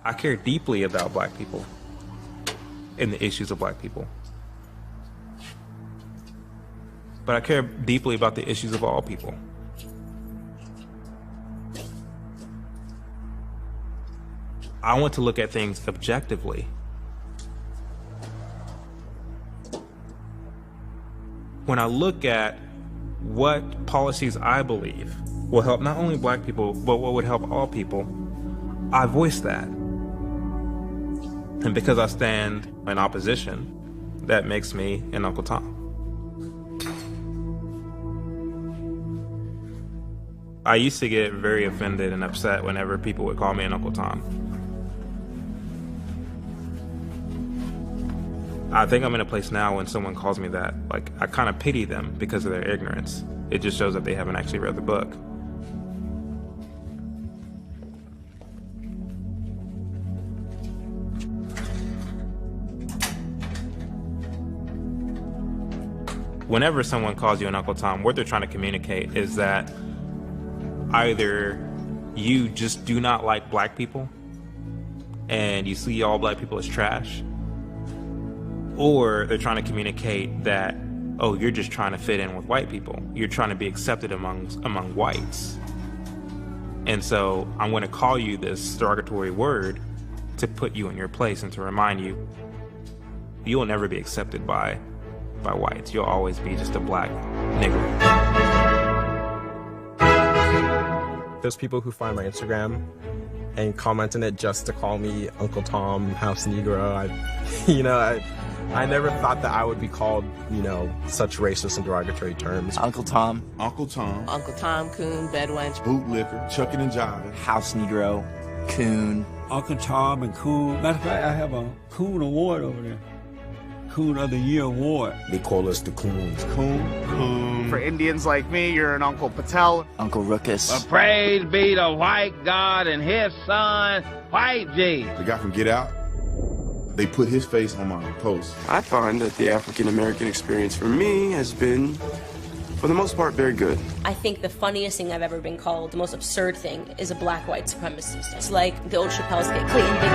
I care deeply about black people and the issues of black people. But I care deeply about the issues of all people. I want to look at things objectively. When I look at what policies I believe will help not only black people, but what would help all people, I voice that. And because I stand in opposition, that makes me an Uncle Tom. I used to get very offended and upset whenever people would call me an Uncle Tom. I think I'm in a place now when someone calls me that, like, I kind of pity them because of their ignorance. It just shows that they haven't actually read the book. Whenever someone calls you an Uncle Tom, what they're trying to communicate is that either you just do not like black people and you see all black people as trash, or they're trying to communicate that, oh, you're just trying to fit in with white people. You're trying to be accepted among whites. And so I'm going to call you this derogatory word to put you in your place and to remind you, you'll never be accepted by whites. You'll always be just a black nigger. There's people who find my Instagram and comment on it just to call me Uncle Tom, House Negro. I never thought that I would be called, such racist and derogatory terms. Uncle Tom. Uncle Tom. Uncle Tom, coon, bedwench. Bootlicker, chucking and jiving. House Negro, coon. Uncle Tom and coon. Matter of fact, I have a coon award over there. Coon of the Year award. They call us the coons. Coon. For Indians like me, you're an Uncle Patel. Uncle Ruckus. Praise be the white God and his son, White G. The guy from Get Out, they put his face on my post. I find that the African-American experience for me has been, for the most part, very good. I think the funniest thing I've ever been called, the most absurd thing, is a black white supremacist. It's like the old Chappelle's get Clayton Bing.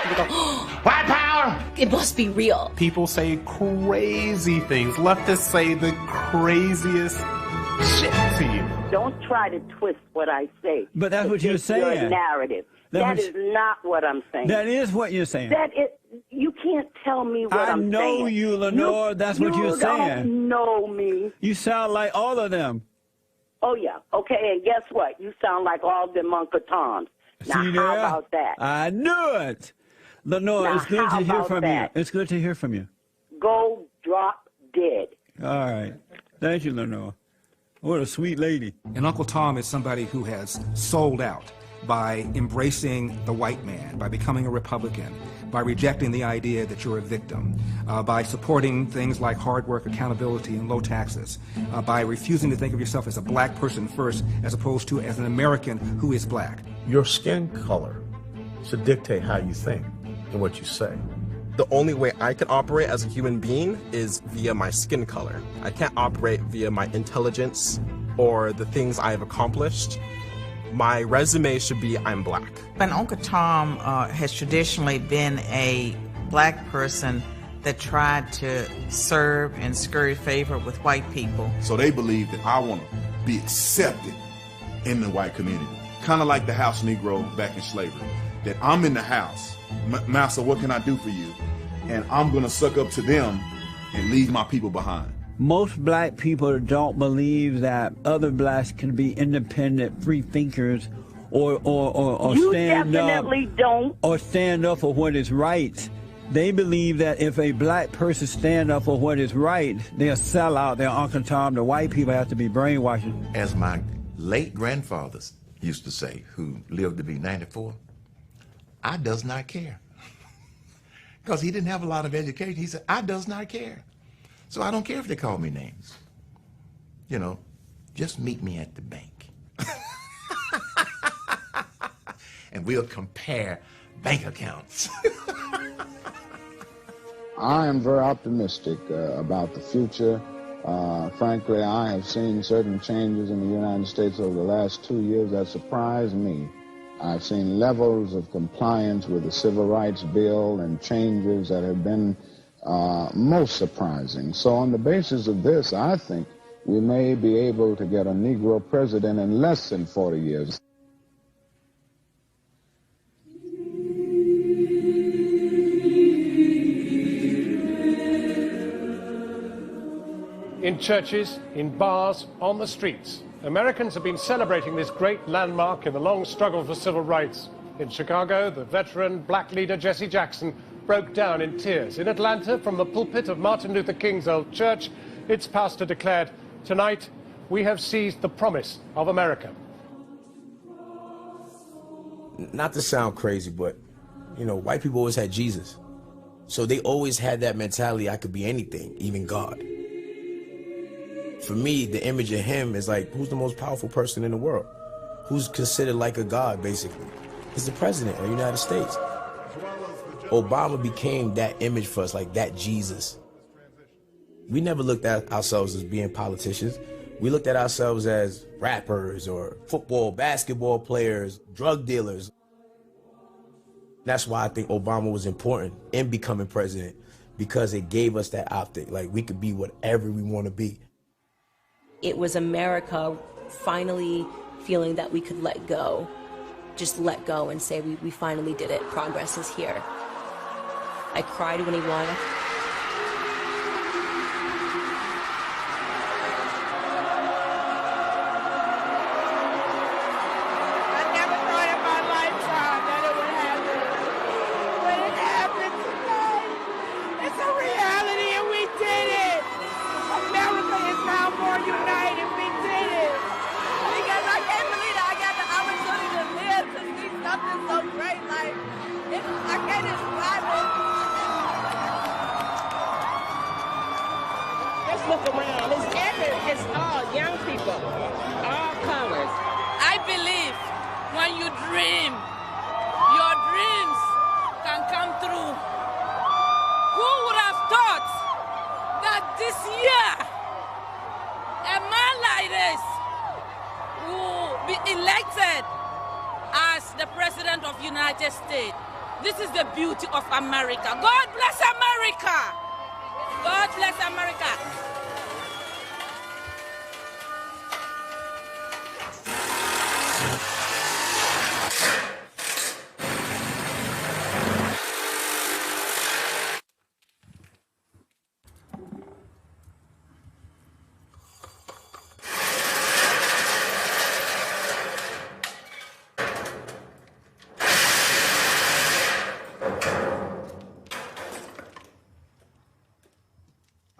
We go, oh, White power! It must be real. People say crazy things. Leftists say the craziest shit to you. Don't try to twist what I say. But that's what you're saying. Your narrative. That is not what I'm saying. That is what you're saying. You can't tell me what I'm saying. I know you, Lenore. That's what you're saying. You don't know me. You sound like all of them. Oh, yeah. Okay, and guess what? You sound like all of them Uncle Toms. Now, See there? How about that? I knew it. Lenore, now, it's good to hear from that? you. It's good to hear from you. Go drop dead. All right. Thank you, Lenore. What a sweet lady. And Uncle Tom is somebody who has sold out by embracing the white man, by becoming a Republican, by rejecting the idea that you're a victim, by supporting things like hard work, accountability, and low taxes, by refusing to think of yourself as a black person first as opposed to as an American who is black. Your skin color should dictate how you think and what you say. The only way I can operate as a human being is via my skin color. I can't operate via my intelligence or the things I have accomplished. My resume should be I'm black. And Uncle Tom has traditionally been a black person that tried to serve and scurry favor with white people. So they believe that I want to be accepted in the white community. Kind of like the house Negro back in slavery. That I'm in the house. Master, what can I do for you? And I'm going to suck up to them and leave my people behind. Most black people don't believe that other blacks can be independent, free thinkers, or stand up. You definitely don't. Or stand up for what is right. They believe that if a black person stand up for what is right, they'll sell out their Uncle Tom. The white people have to be brainwashed. As my late grandfathers used to say, who lived to be 94, I does not care. Because he didn't have a lot of education. He said, I does not care. So I don't care if they call me names. Just meet me at the bank. And we'll compare bank accounts. I am very optimistic about the future. Frankly, I have seen certain changes in the United States over the last 2 years that surprised me I've seen levels of compliance with the Civil Rights Bill and changes that have been most surprising. So on the basis of this, I think we may be able to get a Negro president in less than 40 years. In churches, in bars, on the streets, Americans have been celebrating this great landmark in the long struggle for civil rights. In Chicago, the veteran black leader Jesse Jackson broke down in tears. In Atlanta, from the pulpit of Martin Luther King's old church, its pastor declared, "Tonight, we have seized the promise of America." Not to sound crazy, but, you know, white people always had Jesus. So they always had that mentality, I could be anything, even God. For me, the image of him is like, who's the most powerful person in the world? Who's considered like a god, basically? He's the president of the United States. Obama became that image for us, like that Jesus. We never looked at ourselves as being politicians. We looked at ourselves as rappers or football, basketball players, drug dealers. That's why I think Obama was important in becoming president, because it gave us that optic. Like, we could be whatever we want to be. It was America finally feeling that we could let go. Just let go and say, we finally did it. Progress is here. I cried when he won. Look around. It's epic. It's all young people, all colors. I believe when you dream, your dreams can come true. Who would have thought that this year, a man like this will be elected as the President of the United States? This is the beauty of America. God bless America. God bless America.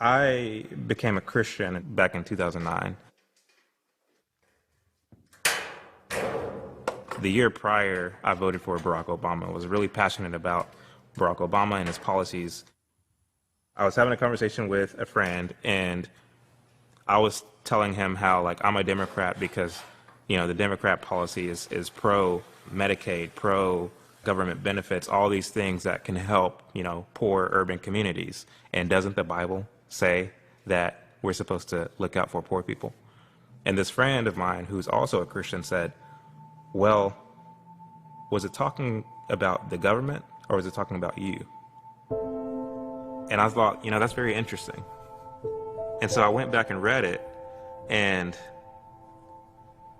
I became a Christian back in 2009. The year prior, I voted for Barack Obama. I was really passionate about Barack Obama and his policies. I was having a conversation with a friend, and I was telling him how, like, I'm a Democrat because, you know, the Democrat policy is pro-Medicaid, pro-government benefits, all these things that can help, you know, poor urban communities. And doesn't the Bible say that we're supposed to look out for poor people? And this friend of mine, who's also a Christian, said, well, was it talking about the government or was it talking about you? And I thought, you know, that's very interesting. And so I went back and read it, and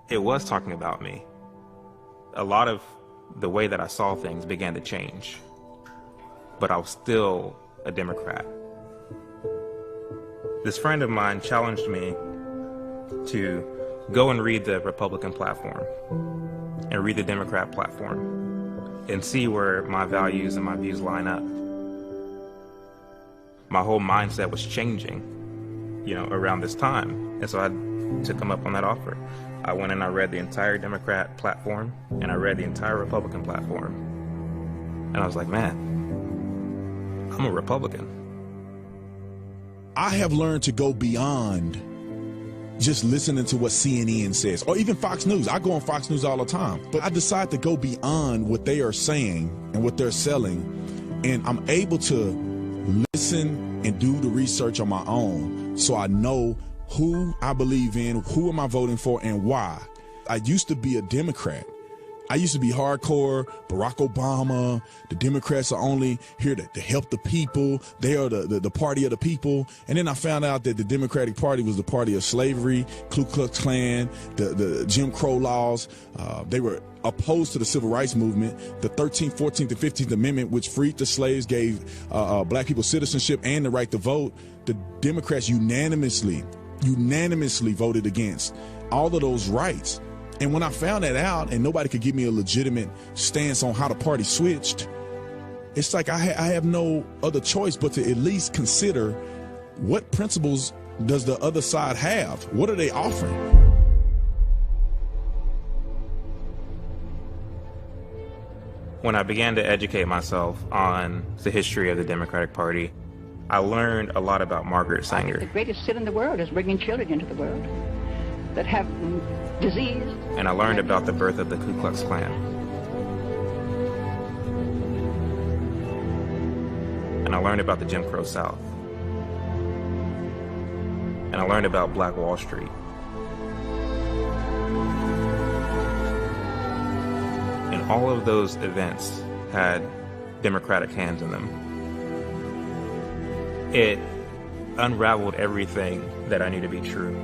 it was talking about me. A lot of the way that I saw things began to change, but I was still a Democrat. This friend of mine challenged me to go and read the Republican platform and read the Democrat platform and see where my values and my views line up. My whole mindset was changing, you know, around this time. And so I took him up on that offer. I went and I read the entire Democrat platform and I read the entire Republican platform. And I was like, man, I'm a Republican. I have learned to go beyond just listening to what CNN says, or even Fox News. I go on Fox News all the time, but I decide to go beyond what they are saying and what they're selling, and I'm able to listen and do the research on my own so I know who I believe in, who am I voting for, and why. I used to be a Democrat. I used to be hardcore, Barack Obama, the Democrats are only here to help the people. They are the party of the people. And then I found out that the Democratic Party was the party of slavery, Ku Klux Klan, the Jim Crow laws. They were opposed to the civil rights movement. The 13th, 14th, and 15th Amendment, which freed the slaves, gave black people citizenship and the right to vote. The Democrats unanimously voted against all of those rights. And when I found that out and nobody could give me a legitimate stance on how the party switched, it's like I have no other choice but to at least consider what principles does the other side have? What are they offering? When I began to educate myself on the history of the Democratic Party, I learned a lot about Margaret Sanger. The greatest sin in the world is bringing children into the world that have disease. And I learned about the birth of the Ku Klux Klan. And I learned about the Jim Crow South. And I learned about Black Wall Street. And all of those events had Democratic hands in them. It unraveled everything that I knew to be true.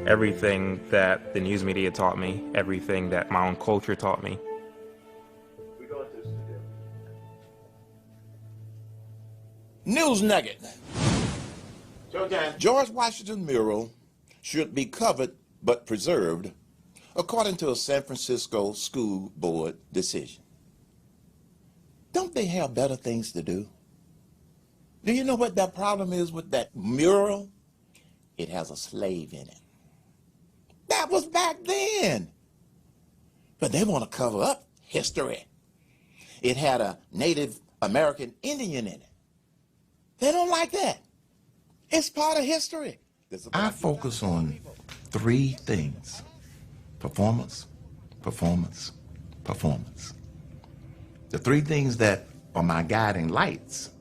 Everything that the news media taught me, everything that my own culture taught me. News nugget. George Washington mural should be covered but preserved according to a San Francisco school board decision. Don't they have better things to do? Do you know what that problem is with that mural? It has a slave in it. That was back then. But they want to cover up history. It had a Native American Indian in it. They don't like that. It's part of history. I focus on three things: performance, performance, performance. The three things that are my guiding lights: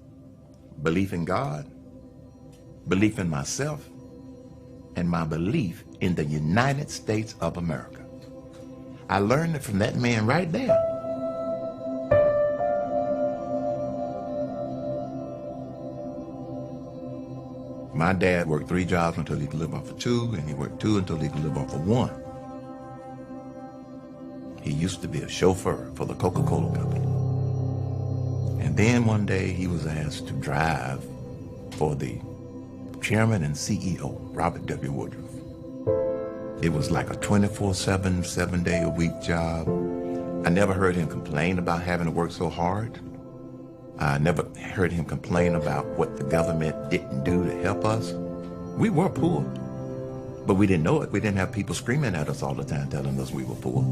belief in God, belief in myself, and my belief in the United States of America. I learned it from that man right there. My dad worked 3 jobs until he could live off of 2, and he worked 2 until he could live off of 1. He used to be a chauffeur for the Coca-Cola Company. And then one day he was asked to drive for the chairman and CEO, Robert W. Woodruff. It was like a 24/7, 7-day-a-week job. I never heard him complain about having to work so hard. I never heard him complain about what the government didn't do to help us. We were poor, but we didn't know it. We didn't have people screaming at us all the time telling us we were poor.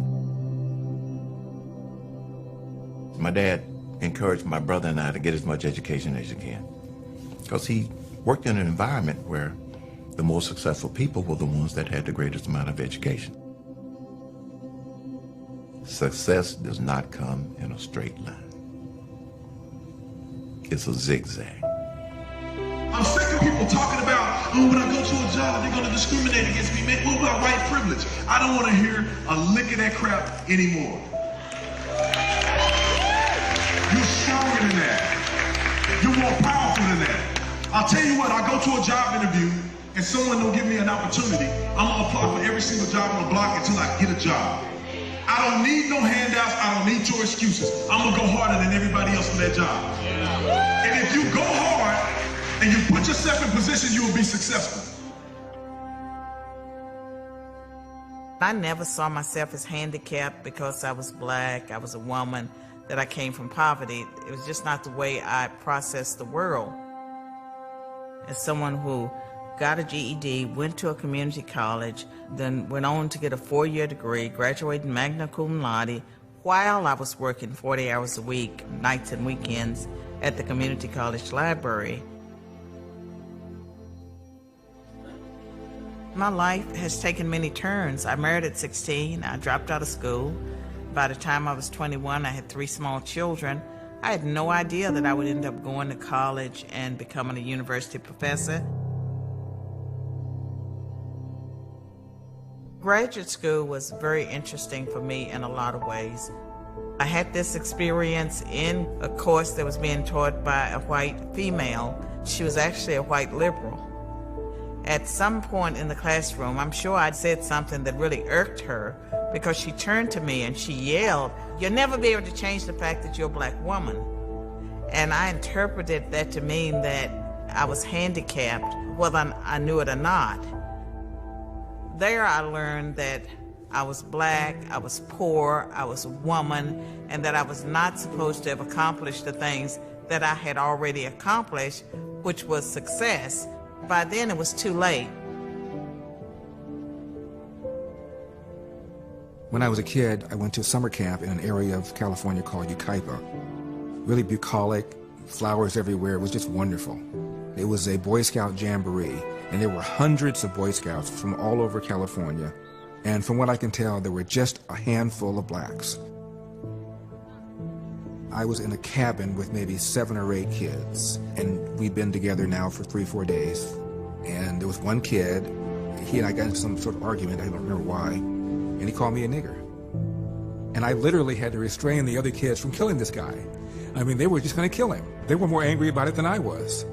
My dad encouraged my brother and I to get as much education as you can, because he worked in an environment where the more successful people were the ones that had the greatest amount of education. Success does not come in a straight line. It's a zigzag. I'm sick of people talking about, oh, when I go to a job, they're going to discriminate against me. Man, what about white privilege? I don't want to hear a lick of that crap anymore. You're stronger than that. You're more powerful than that. I'll tell you what, I go to a job interview and someone don't give me an opportunity, I'm going to apply for every single job on the block until I get a job. I don't need no handouts. I don't need your excuses. I'm going to go harder than everybody else for that job. And if you go hard and you put yourself in position, you will be successful. I never saw myself as handicapped because I was black, I was a woman, that I came from poverty. It was just not the way I processed the world. As someone who got a GED, went to a community college, then went on to get a 4-year degree, graduated magna cum laude, while I was working 40 hours a week, nights and weekends, at the community college library. My life has taken many turns. I married at 16, I dropped out of school. By the time I was 21, I had 3 small children. I had no idea that I would end up going to college and becoming a university professor. Graduate school was very interesting for me in a lot of ways. I had this experience in a course that was being taught by a white female. She was actually a white liberal. At some point in the classroom, I'm sure I'd said something that really irked her, because she turned to me and she yelled, "You'll never be able to change the fact that you're a black woman." And I interpreted that to mean that I was handicapped, whether I knew it or not. There I learned that I was black, I was poor, I was a woman, and that I was not supposed to have accomplished the things that I had already accomplished, which was success. By then it was too late. When I was a kid, I went to a summer camp in an area of California called Yucaipa. Really bucolic, flowers everywhere. It was just wonderful. It was a Boy Scout jamboree, and there were hundreds of Boy Scouts from all over California. And from what I can tell, there were just a handful of blacks. I was in a cabin with maybe 7 or 8 kids, and we'd been together now for 3 or 4 days. And there was one kid, he and I got into some sort of argument, I don't remember why, and he called me a nigger. And I literally had to restrain the other kids from killing this guy. I mean, they were just going to kill him. They were more angry about it than I was.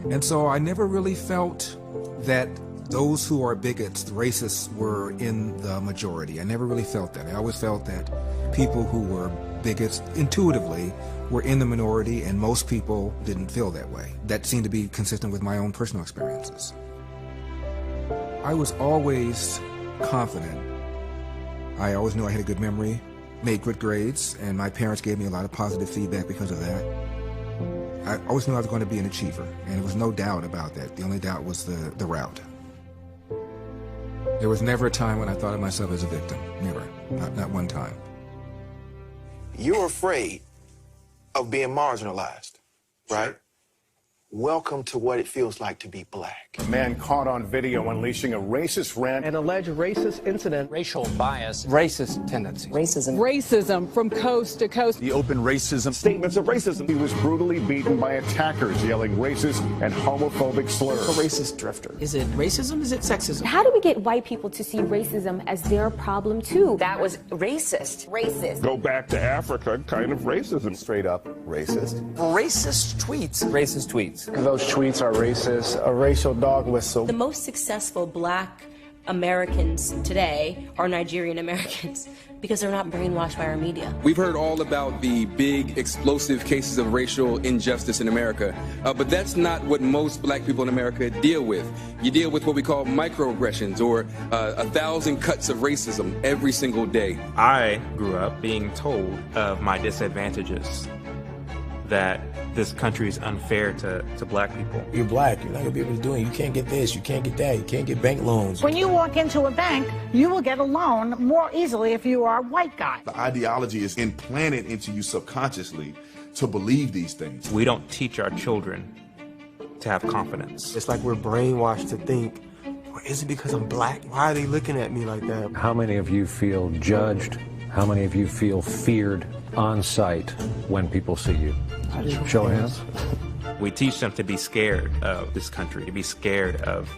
And so I never really felt that those who are bigots, racists, were in the majority. I never really felt that. I always felt that people who were bigots intuitively were in the minority, and most people didn't feel that way. That seemed to be consistent with my own personal experiences. I was always confident. I always knew I had a good memory, made good grades, and my parents gave me a lot of positive feedback because of that. I always knew I was going to be an achiever, and there was no doubt about that. The only doubt was the route. There was never a time when I thought of myself as a victim. Never. Not one time. You're afraid of being marginalized, right? Welcome to what it feels like to be black. A man caught on video unleashing a racist rant. An alleged racist incident. Racial bias. Racist tendencies. Racism. Racism from coast to coast. The open racism. Statements of racism. He was brutally beaten by attackers yelling racist and homophobic slurs. A racist drifter. Is it racism? Is it sexism? How do we get white people to see racism as their problem too? That was racist. Racist. Go back to Africa, kind of racism. Straight up racist. Racist tweets. Racist tweets. Those tweets are racist, a racial dog whistle. The most successful black Americans today are Nigerian Americans because they're not brainwashed by our media. We've heard all about the big explosive cases of racial injustice in America, but that's not what most black people in America deal with. You deal with what we call microaggressions, or 1,000 cuts of racism every single day. I grew up being told of my disadvantages, that this country is unfair to black people. You're black, you're not gonna be able to do it. You can't get this, you can't get that, you can't get bank loans. When you walk into a bank, you will get a loan more easily if you are a white guy. The ideology is implanted into you subconsciously to believe these things. We don't teach our children to have confidence. It's like we're brainwashed to think, well, is it because I'm black? Why are they looking at me like that? How many of you feel judged? How many of you feel feared on sight when people see you? Show of hands. We teach them to be scared of this country, to be scared of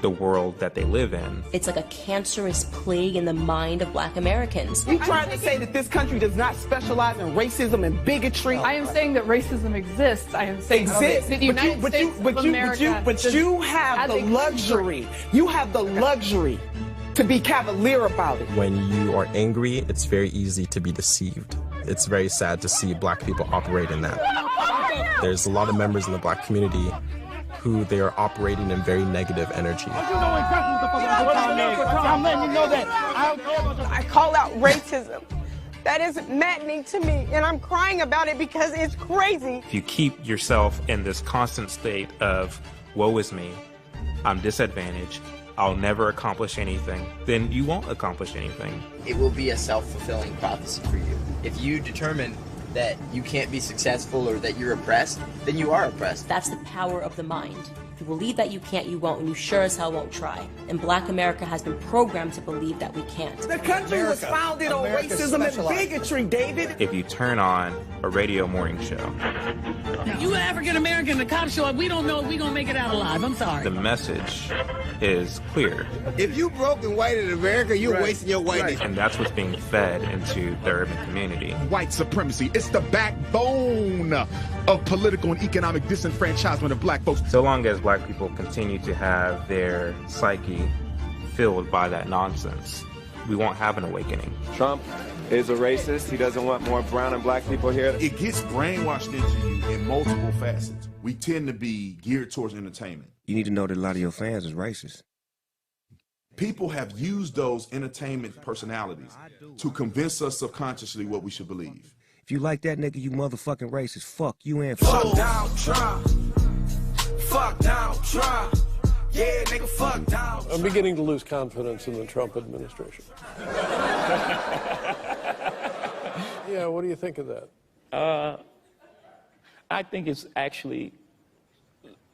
the world that they live in. It's like a cancerous plague in the mind of black Americans. You trying to say that this country does not specialize in racism and bigotry? I am saying that racism exists. I am saying that the United States of America but you have the luxury. You have the luxury to be cavalier about it. When you are angry, it's very easy to be deceived. It's very sad to see black people operate in that. There's a lot of members in the black community who they are operating in very negative energy. I'm letting you know that. I call out racism. That is maddening to me, and I'm crying about it because it's crazy. If you keep yourself in this constant state of, woe is me, I'm disadvantaged, I'll never accomplish anything, then you won't accomplish anything. It will be a self-fulfilling prophecy for you. If you determine that you can't be successful or that you're oppressed, then you are oppressed. That's the power of the mind. If you believe that you can't, you won't, and you sure as hell won't try. And black America has been programmed to believe that we can't. The country was founded on racism and bigotry, David. If you turn on a radio morning show, You African American, the cop show up, we don't know if we're going to make it out alive. I'm sorry. the message is clear. If you broke and white in America, you're wasting your whiteness. And that's what's being fed into the urban community. White supremacy, it's the backbone of political and economic disenfranchisement of black folks. So long as black people continue to have their psyche filled by that nonsense, we won't have an awakening. Trump is a racist. He doesn't want more brown and black people here. It gets brainwashed into you in multiple facets. We tend to be geared towards entertainment. You need to know that a lot of your fans is racist. People have used those entertainment personalities to convince us subconsciously what we should believe. If you like that nigga, you motherfucking racist. Fuck you and fuck Donald Trump. Fuck Donald Trump. Yeah, nigga, fuck Donald Trump. I'm beginning to lose confidence in the Trump administration. Yeah, what do you think of that? I think it's actually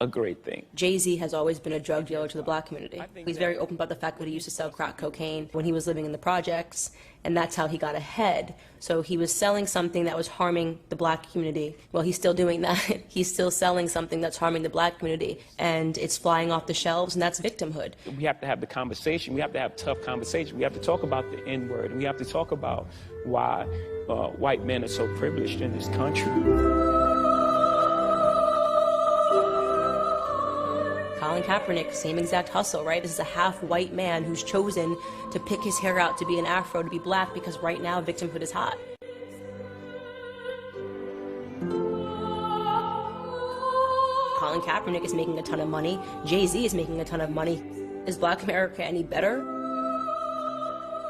a great thing. Jay-Z has always been a drug dealer to the black community. He's very open about the fact that he used to sell crack cocaine when he was living in the projects, and that's how he got ahead. So he was selling something that was harming the black community. Well, he's still doing that. He's still selling something that's harming the black community, and it's flying off the shelves, and that's victimhood. We have to have the conversation. We have to have tough conversation. We have to talk about the N-word, and we have to talk about why white men are so privileged in this country. Colin Kaepernick, same exact hustle, right? This is a half-white man who's chosen to pick his hair out to be an afro, to be black, because right now victimhood is hot. Colin Kaepernick is making a ton of money. Jay-Z is making a ton of money. Is Black America any better?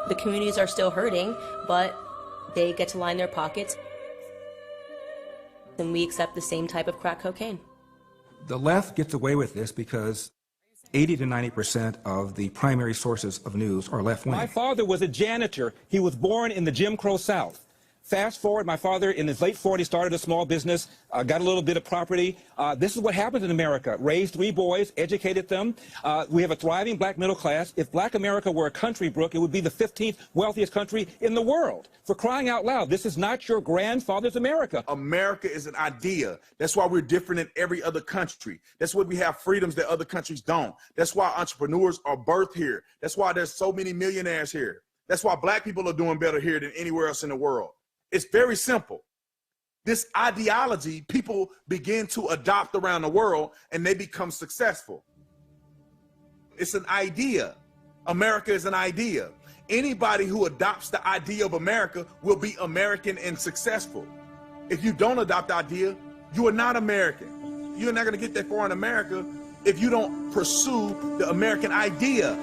The communities are still hurting, but they get to line their pockets. And we accept the same type of crack cocaine. The left gets away with this because 80 to 90% of the primary sources of news are left-wing. My father was a janitor. He was born in the Jim Crow South. Fast forward, my father in his late 40s started a small business, got a little bit of property. This is what happens in America. Raised 3 boys, educated them. We have a thriving black middle class. If black America were a country, Brooke, it would be the 15th wealthiest country in the world. For crying out loud, this is not your grandfather's America. America is an idea. That's why we're different than every other country. That's why we have freedoms that other countries don't. That's why entrepreneurs are birthed here. That's why there's so many millionaires here. That's why black people are doing better here than anywhere else in the world. It's very simple. This ideology, people begin to adopt around the world and they become successful. It's an idea. America is an idea. Anybody who adopts the idea of America will be American and successful. If you don't adopt the idea, you are not American. You're not going to get that far in America if you don't pursue the American idea.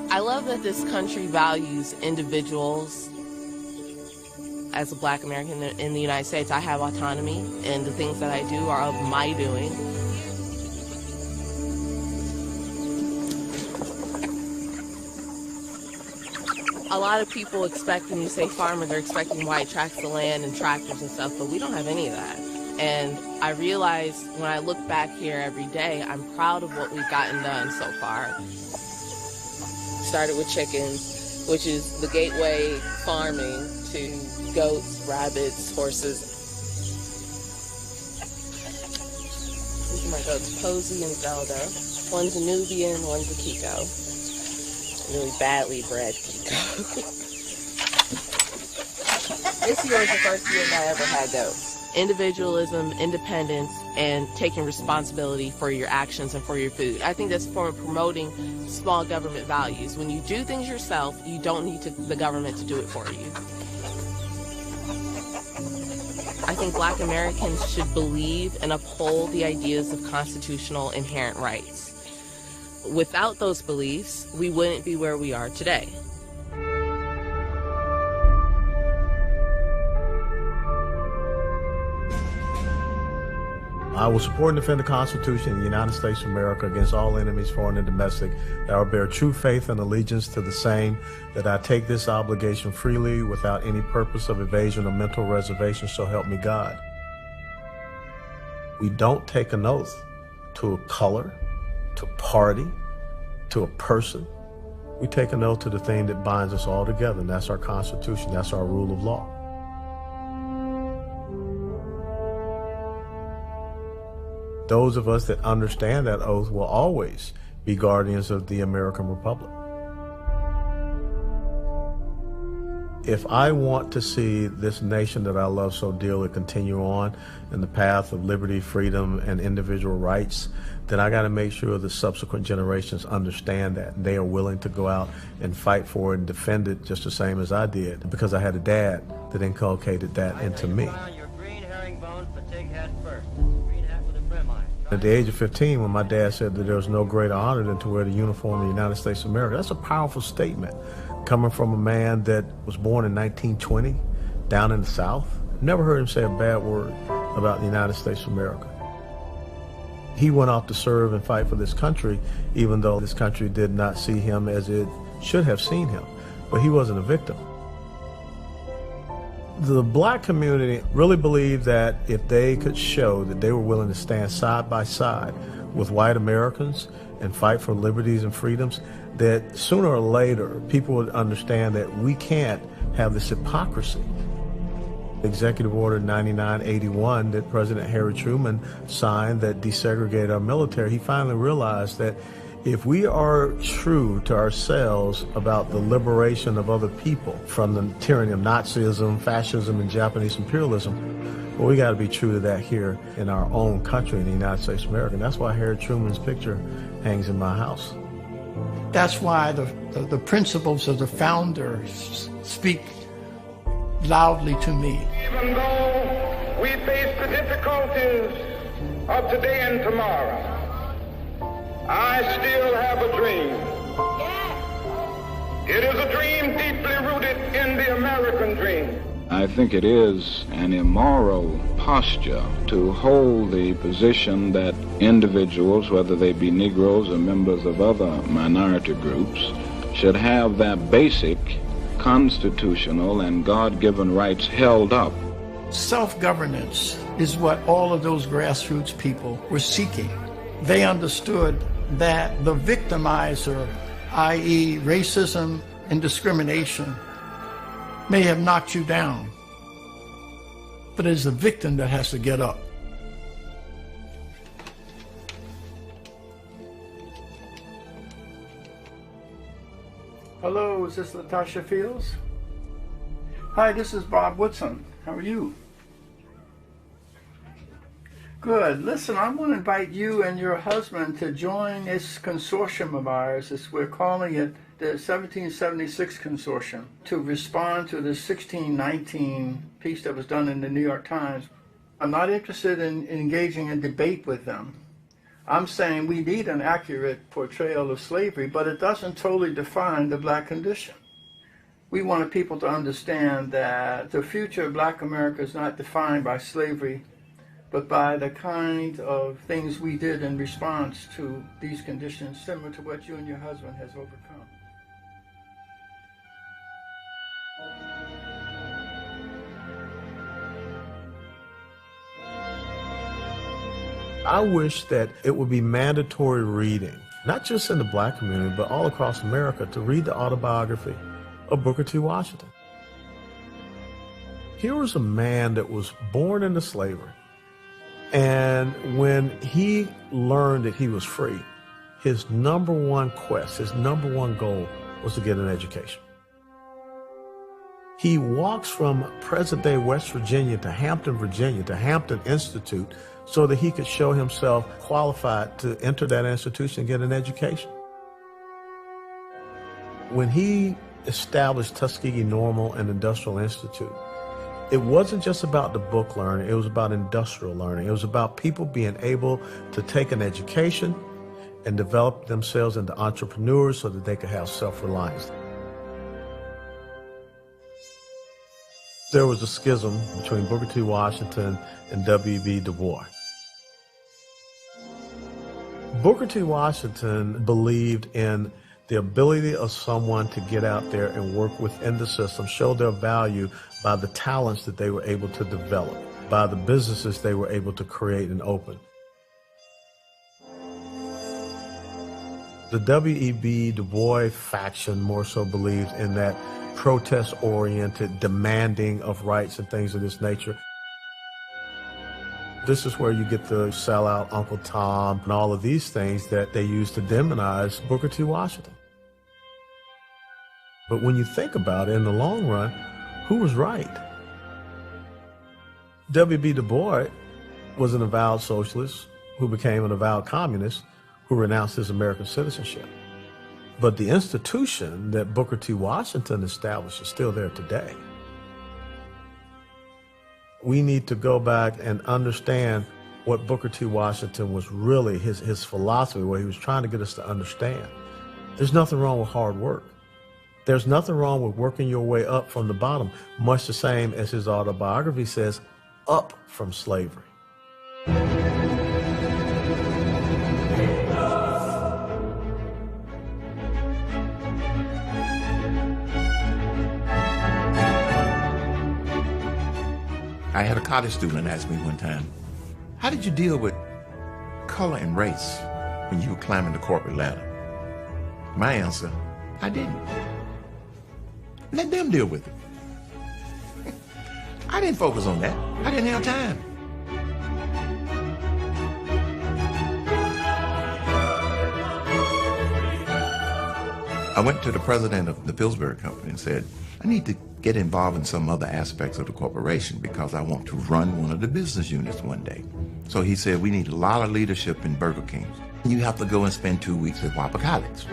I love that this country values individuals. As a black American in the United States, I have autonomy, and the things that I do are of my doing. A lot of people expect, when you say farmer, they're expecting white tracts of land and tractors and stuff, but we don't have any of that. And I realize when I look back here every day, I'm proud of what we've gotten done so far. Started with chickens, which is the gateway farming to goats, rabbits, horses. These are my goats, Posey and Zelda. One's a Nubian, one's a Kiko. Really badly bred Kiko. This year was the first year that I ever had goats. Individualism, independence, and taking responsibility for your actions and for your food. I think that's for promoting small government values. When you do things yourself, you don't need the government to do it for you. I think black Americans should believe and uphold the ideas of constitutional inherent rights. Without those beliefs, we wouldn't be where we are today. I will support and defend the Constitution of the United States of America against all enemies, foreign and domestic, that I will bear true faith and allegiance to the same, that I take this obligation freely without any purpose of evasion or mental reservation, so help me God. We don't take an oath to a color, to party, to a person. We take an oath to the thing that binds us all together, and that's our Constitution, that's our rule of law. Those of us that understand that oath will always be guardians of the American Republic. If I want to see this nation that I love so dearly continue on in the path of liberty, freedom, and individual rights, then I got to make sure the subsequent generations understand that, and they are willing to go out and fight for it and defend it just the same as I did, because I had a dad that inculcated that into me. At the age of 15, when my dad said that there was no greater honor than to wear the uniform of the United States of America, that's a powerful statement. Coming from a man that was born in 1920 down in the South, never heard him say a bad word about the United States of America. He went off to serve and fight for this country, even though this country did not see him as it should have seen him. But he wasn't a victim. The black community really believed that if they could show that they were willing to stand side by side with white Americans and fight for liberties and freedoms, that sooner or later people would understand that we can't have this hypocrisy. Executive Order 9981 that President Harry Truman signed that desegregated our military, he finally realized that if we are true to ourselves about the liberation of other people from the tyranny of Nazism, fascism, and Japanese imperialism, well, we got to be true to that here in our own country, in the United States of America. And that's why Harry Truman's picture hangs in my house. That's why the principles of the founders speak loudly to me. Even though we face the difficulties of today and tomorrow, I still have a dream. It is a dream deeply rooted in the American dream. I think it is an immoral posture to hold the position that individuals, whether they be Negroes or members of other minority groups, should have their basic constitutional and God-given rights held up. Self-governance is what all of those grassroots people were seeking. They understood that the victimizer, i.e. racism and discrimination, may have knocked you down, but it's the victim that has to get up. Hello, is this Latasha Fields? Hi, this is Bob Woodson. How are you? Good. Listen, I want to invite you and your husband to join this consortium of ours. We're calling it the 1776 Consortium, to respond to the 1619 piece that was done in the New York Times. I'm not interested in engaging in debate with them. I'm saying we need an accurate portrayal of slavery, but it doesn't totally define the black condition. We wanted people to understand that the future of black America is not defined by slavery, but by the kind of things we did in response to these conditions, similar to what you and your husband has overcome. I wish that it would be mandatory reading, not just in the black community, but all across America, to read the autobiography of Booker T. Washington. Here was a man that was born into slavery. And when he learned that he was free, his number one quest, his number one goal was to get an education. He walks from present-day West Virginia to Hampton, Virginia, to Hampton Institute, so that he could show himself qualified to enter that institution and get an education. When he established Tuskegee Normal and Industrial Institute, it wasn't just about the book learning, it was about industrial learning. It was about people being able to take an education and develop themselves into entrepreneurs so that they could have self-reliance. There was a schism between Booker T. Washington and W.B. Du Bois. Booker T. Washington believed in the ability of someone to get out there and work within the system, show their value by the talents that they were able to develop, by the businesses they were able to create and open. The W.E.B. Du Bois faction more so believed in that protest-oriented demanding of rights and things of this nature. This is where you get the sellout Uncle Tom and all of these things that they use to demonize Booker T. Washington. But when you think about it, in the long run, who was right? W.B. Du Bois was an avowed socialist who became an avowed communist who renounced his American citizenship. But the institution that Booker T. Washington established is still there today. We need to go back and understand what Booker T. Washington was really, his philosophy, what he was trying to get us to understand. There's nothing wrong with hard work. There's nothing wrong with working your way up from the bottom, much the same as his autobiography says, up from slavery. I had a college student ask me one time, how did you deal with color and race when you were climbing the corporate ladder? My answer, I didn't. Let them deal with it. I didn't focus on that. I didn't have time. I went to the president of the Pillsbury Company and said, I need to get involved in some other aspects of the corporation because I want to run one of the business units one day. So he said, we need a lot of leadership in Burger King. You have to go and spend 2 weeks at Whopper College.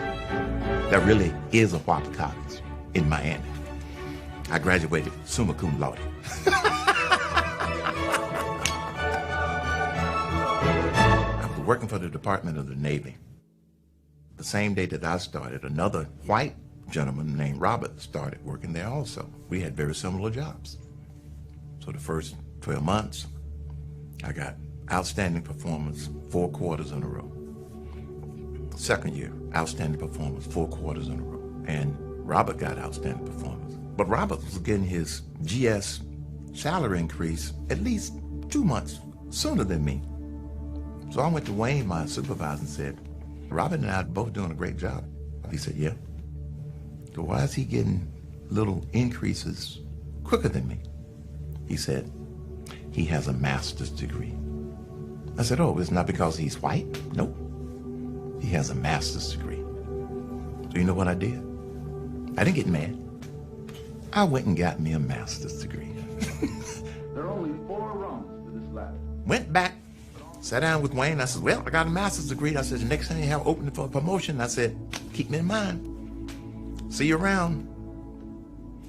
There really is a Whopper College in Miami. I graduated summa cum laude. I was working for the Department of the Navy. The same day that I started, another white gentleman named Robert started working there also. We had very similar jobs. So the first 12 months, I got outstanding performance 4 quarters in a row. Second year, outstanding performance 4 quarters in a row. And Robert got outstanding performance. But Robert was getting his GS salary increase at least 2 months sooner than me. So I went to Wayne, my supervisor, and said, Robert and I are both doing a great job. He said, yeah. So why is he getting little increases quicker than me? He said, he has a master's degree. I said, oh, it's not because he's white? Nope. He has a master's degree. So you know what I did? I didn't get mad. I went and got me a master's degree. There are only 4 rungs to this ladder. Went back, sat down with Wayne. I said, well, I got a master's degree. I said, the next time you have opening for a promotion, I said, keep me in mind. See you around.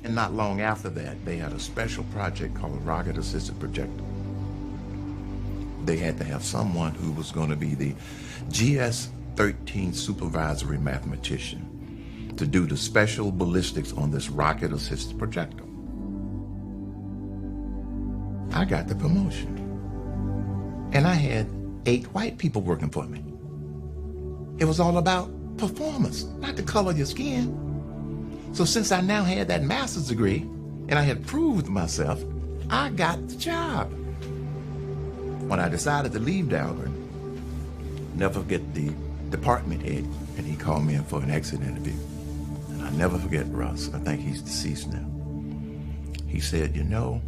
And not long after that, they had a special project called a Rocket Assisted Projector. They had to have someone who was going to be the GS-13 supervisory mathematician to do the special ballistics on this rocket assisted projector. I got the promotion. And I had 8 white people working for me. It was all about performance, not the color of your skin. So since I now had that master's degree and I had proved myself, I got the job. When I decided to leave Dahlgren, never forget the department head, and he called me in for an exit interview. And I never forget Russ, I think he's deceased now. He said, you know,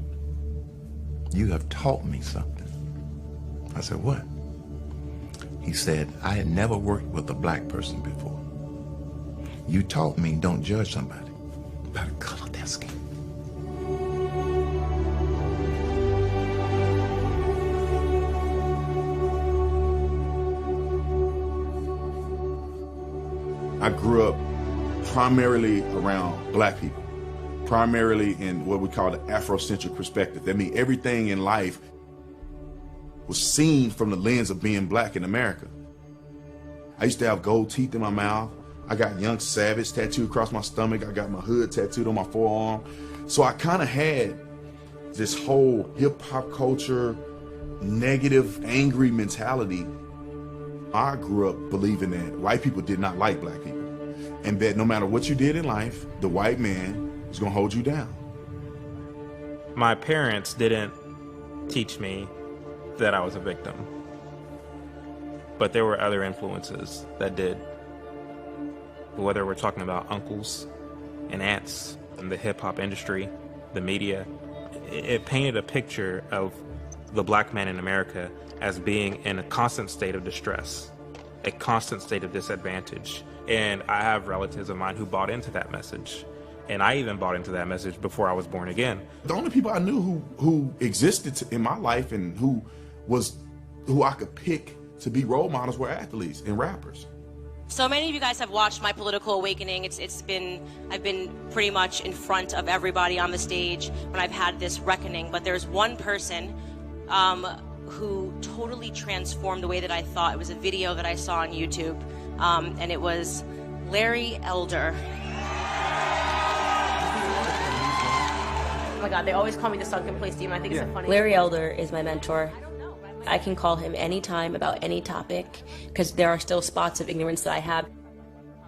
you have taught me something. I said, what? He said, I had never worked with a black person before. You taught me don't judge somebody by the color of their skin. I grew up primarily around black people, primarily in what we call the Afrocentric perspective. That means everything in life was seen from the lens of being black in America. I used to have gold teeth in my mouth. I got Young Savage tattooed across my stomach. I got my hood tattooed on my forearm. So I kind of had this whole hip hop culture, negative, angry mentality. I grew up believing that white people did not like black people, and that no matter what you did in life, the white man was gonna hold you down. My parents didn't teach me that I was a victim, but there were other influences that did. Whether we're talking about uncles and aunts in the hip-hop industry, the media, it painted a picture of the black man in America as being in a constant state of distress, a constant state of disadvantage. And I have relatives of mine who bought into that message. And I even bought into that message before I was born again. The only people I knew who existed in my life and who I could pick to be role models were athletes and rappers. So many of you guys have watched my political awakening. I've been pretty much in front of everybody on the stage when I've had this reckoning. But there's one person who totally transformed the way that I thought. It was a video that I saw on YouTube, and it was Larry Elder. Oh my God, they always call me the sunken place demon. I think it's so funny. Larry Elder is my mentor. I can call him anytime about any topic because there are still spots of ignorance that I have.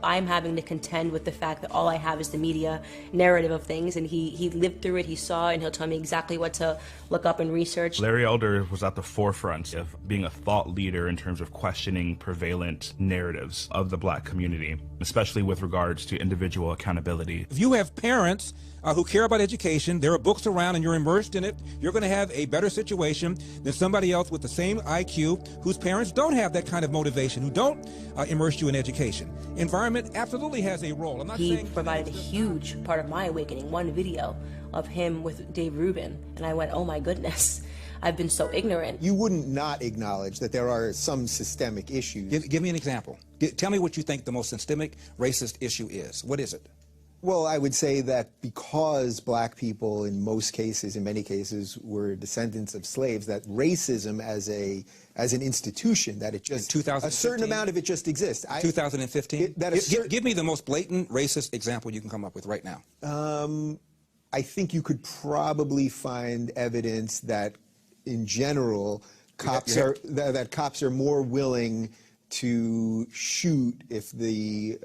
I'm having to contend with the fact that all I have is the media narrative of things, and he lived through it, he saw it, and he'll tell me exactly what to look up and research. Larry Elder was at the forefront of being a thought leader in terms of questioning prevalent narratives of the black community, especially with regards to individual accountability. If you have parents who care about education, there are books around and you're immersed in it, you're going to have a better situation than somebody else with the same IQ whose parents don't have that kind of motivation, who don't immerse you in education. Environment absolutely has a role. He provided a huge part of my awakening, one video of him with Dave Rubin, and I went, oh my goodness, I've been so ignorant. You wouldn't not acknowledge that there are some systemic issues. Give me an example. Tell me what you think the most systemic racist issue is. What is it? Well, I would say that because black people in most cases, in many cases, were descendants of slaves, that racism as an institution, that it just, a certain amount of it just exists. 2015? Give me the most blatant racist example you can come up with right now. I think you could probably find evidence that, in general, cops are more willing to shoot if the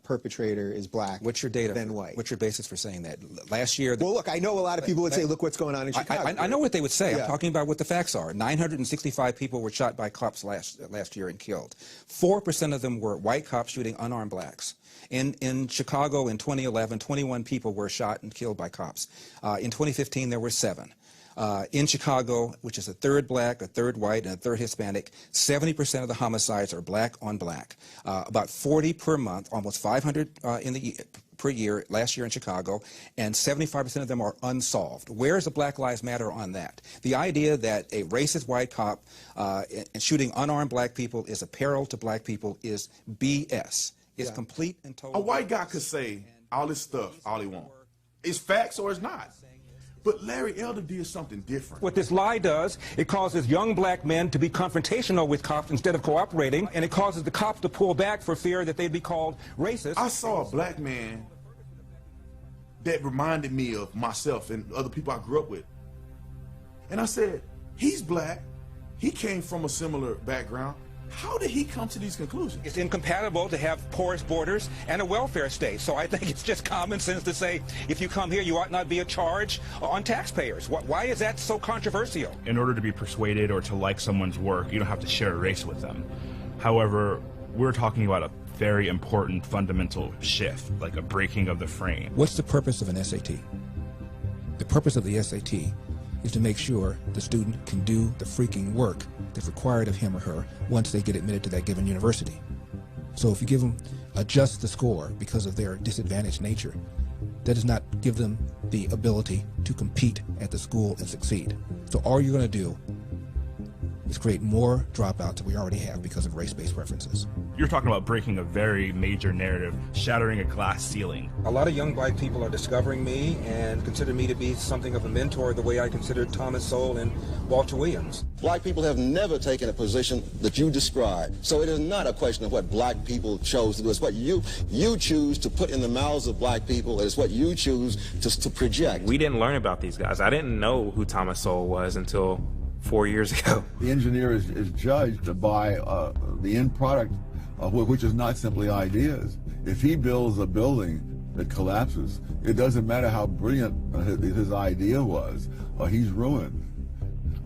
perpetrator is black. What's your data than white? What's your basis for saying that? Last year... Well, look, I know a lot of people would say, look what's going on in Chicago. I know what they would say. Yeah. I'm talking about what the facts are. 965 people were shot by cops last year and killed. 4% of them were white cops shooting unarmed blacks. In Chicago in 2011, 21 people were shot and killed by cops. In 2015, there were 7. In Chicago, which is a third black, a third white, and a third Hispanic, 70% of the homicides are black on black. About 40 per month, almost 500 per year last year in Chicago, and 75% of them are unsolved. Where is the Black Lives Matter on that? The idea that a racist white cop shooting unarmed black people is a peril to black people is BS. It's complete and total. A white guy could say all this stuff, all he wants. It's facts or it's not. But Larry Elder did something different. What this lie does, it causes young black men to be confrontational with cops instead of cooperating, and it causes the cops to pull back for fear that they'd be called racist. I saw a black man that reminded me of myself and other people I grew up with. And I said, he's black. He came from a similar background. How did he come to these conclusions? It's incompatible to have porous borders and a welfare state. So I think it's just common sense to say, if you come here, you ought not be a charge on taxpayers. Why is that so controversial? In order to be persuaded or to like someone's work, you don't have to share a race with them. However, we're talking about a very important fundamental shift, like a breaking of the frame. What's the purpose of an SAT? The purpose of the SAT is to make sure the student can do the freaking work that's required of him or her once they get admitted to that given university. So if you give them adjust the score because of their disadvantaged nature, that does not give them the ability to compete at the school and succeed. So all you're going to do is create more dropouts than we already have because of race-based preferences. You're talking about breaking a very major narrative, shattering a glass ceiling. A lot of young black people are discovering me and consider me to be something of a mentor the way I considered Thomas Sowell and Walter Williams. Black people have never taken a position that you described. So it is not a question of what black people chose to do. It's what you choose to put in the mouths of black people. It's what you choose to project. We didn't learn about these guys. I didn't know who Thomas Sowell was until 4 years ago. The engineer is judged by the end product, which is not simply ideas. If he builds a building that collapses, it doesn't matter how brilliant his idea was, he's ruined.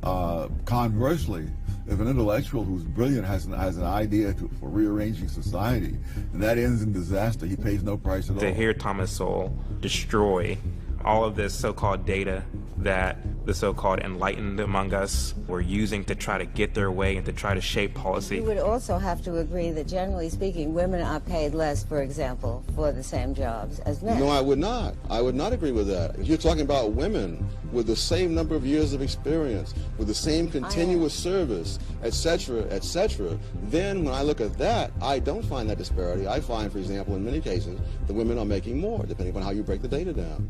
Conversely, if an intellectual who's brilliant has an idea for rearranging society, and that ends in disaster, he pays no price at all. To hear Thomas Sowell destroy all of this so-called data that the so-called enlightened among us were using to try to get their way and to try to shape policy. You would also have to agree that, generally speaking, women are paid less, for example, for the same jobs as men. No, I would not. I would not agree with that. If you're talking about women with the same number of years of experience, with the same continuous service, etc., then when I look at that, I don't find that disparity. I find, for example, in many cases, the women are making more, depending on how you break the data down.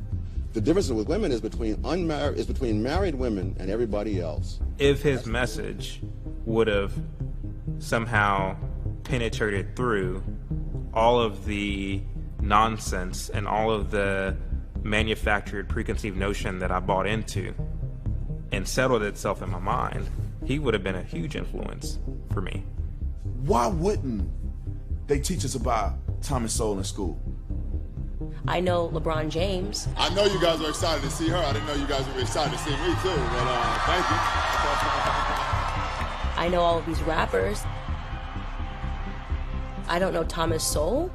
The difference with women is between married women and everybody else. If his message would have somehow penetrated through all of the nonsense and all of the manufactured preconceived notion that I bought into and settled itself in my mind, he would have been a huge influence for me. Why wouldn't they teach us about Thomas Sowell in school? I know LeBron James. I know you guys were excited to see her. I didn't know you guys would be excited to see me too, but thank you. I know all of these rappers. I don't know Thomas Sowell.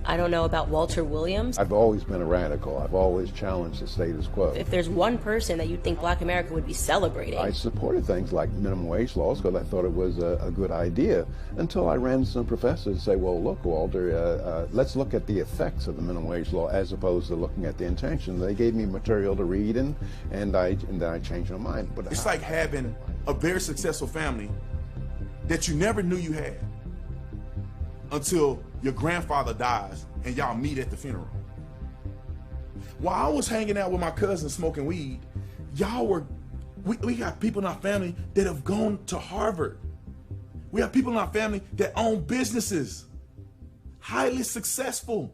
I don't know about Walter Williams. I've always been a radical. I've always challenged the status quo. If there's one person that you think Black America would be celebrating. I supported things like minimum wage laws because I thought it was a good idea until I ran into some professors and say, well, look, Walter, let's look at the effects of the minimum wage law as opposed to looking at the intention. They gave me material to read and then I changed my mind. But it's like having a very successful family that you never knew you had until your grandfather dies and y'all meet at the funeral. While I was hanging out with my cousins smoking weed, we got people in our family that have gone to Harvard. We have people in our family that own businesses, highly successful.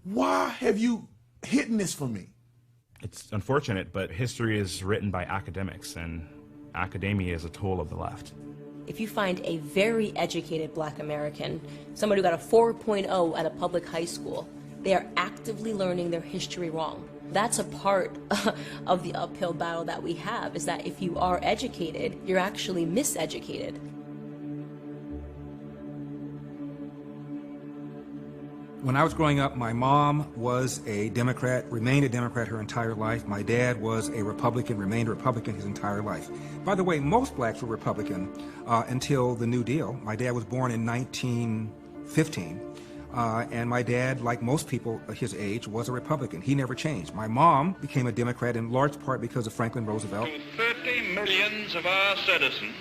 Why have you hidden this from me? It's unfortunate, but history is written by academics, and academia is a tool of the left. If you find a very educated Black American, somebody who got a 4.0 at a public high school, they are actively learning their history wrong. That's a part of the uphill battle that we have, is that if you are educated, you're actually miseducated. When I was growing up, my mom was a Democrat, remained a Democrat her entire life. My dad was a Republican, remained a Republican his entire life. By the way, most blacks were Republican until the New Deal. My dad was born in 1915, and my dad, like most people his age, was a Republican. He never changed. My mom became a Democrat in large part because of Franklin Roosevelt. To 30 millions of our citizens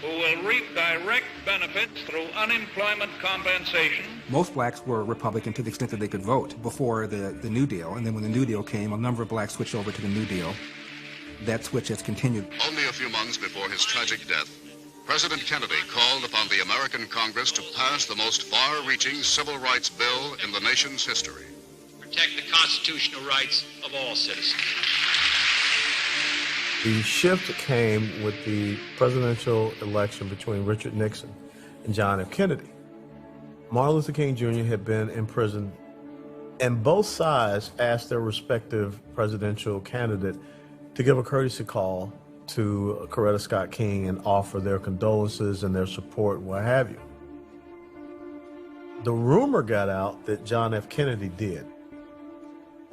who will reap direct benefits through unemployment compensation. Most blacks were Republican to the extent that they could vote before the New Deal, and then when the New Deal came, a number of blacks switched over to the New Deal. That switch has continued. Only a few months before his tragic death, President Kennedy called upon the American Congress to pass the most far-reaching civil rights bill in the nation's history. Protect the constitutional rights of all citizens. The shift came with the presidential election between Richard Nixon and John F. Kennedy. Martin Luther King Jr. had been in prison, and both sides asked their respective presidential candidate to give a courtesy call to Coretta Scott King and offer their condolences and their support, what have you. The rumor got out that John F. Kennedy did.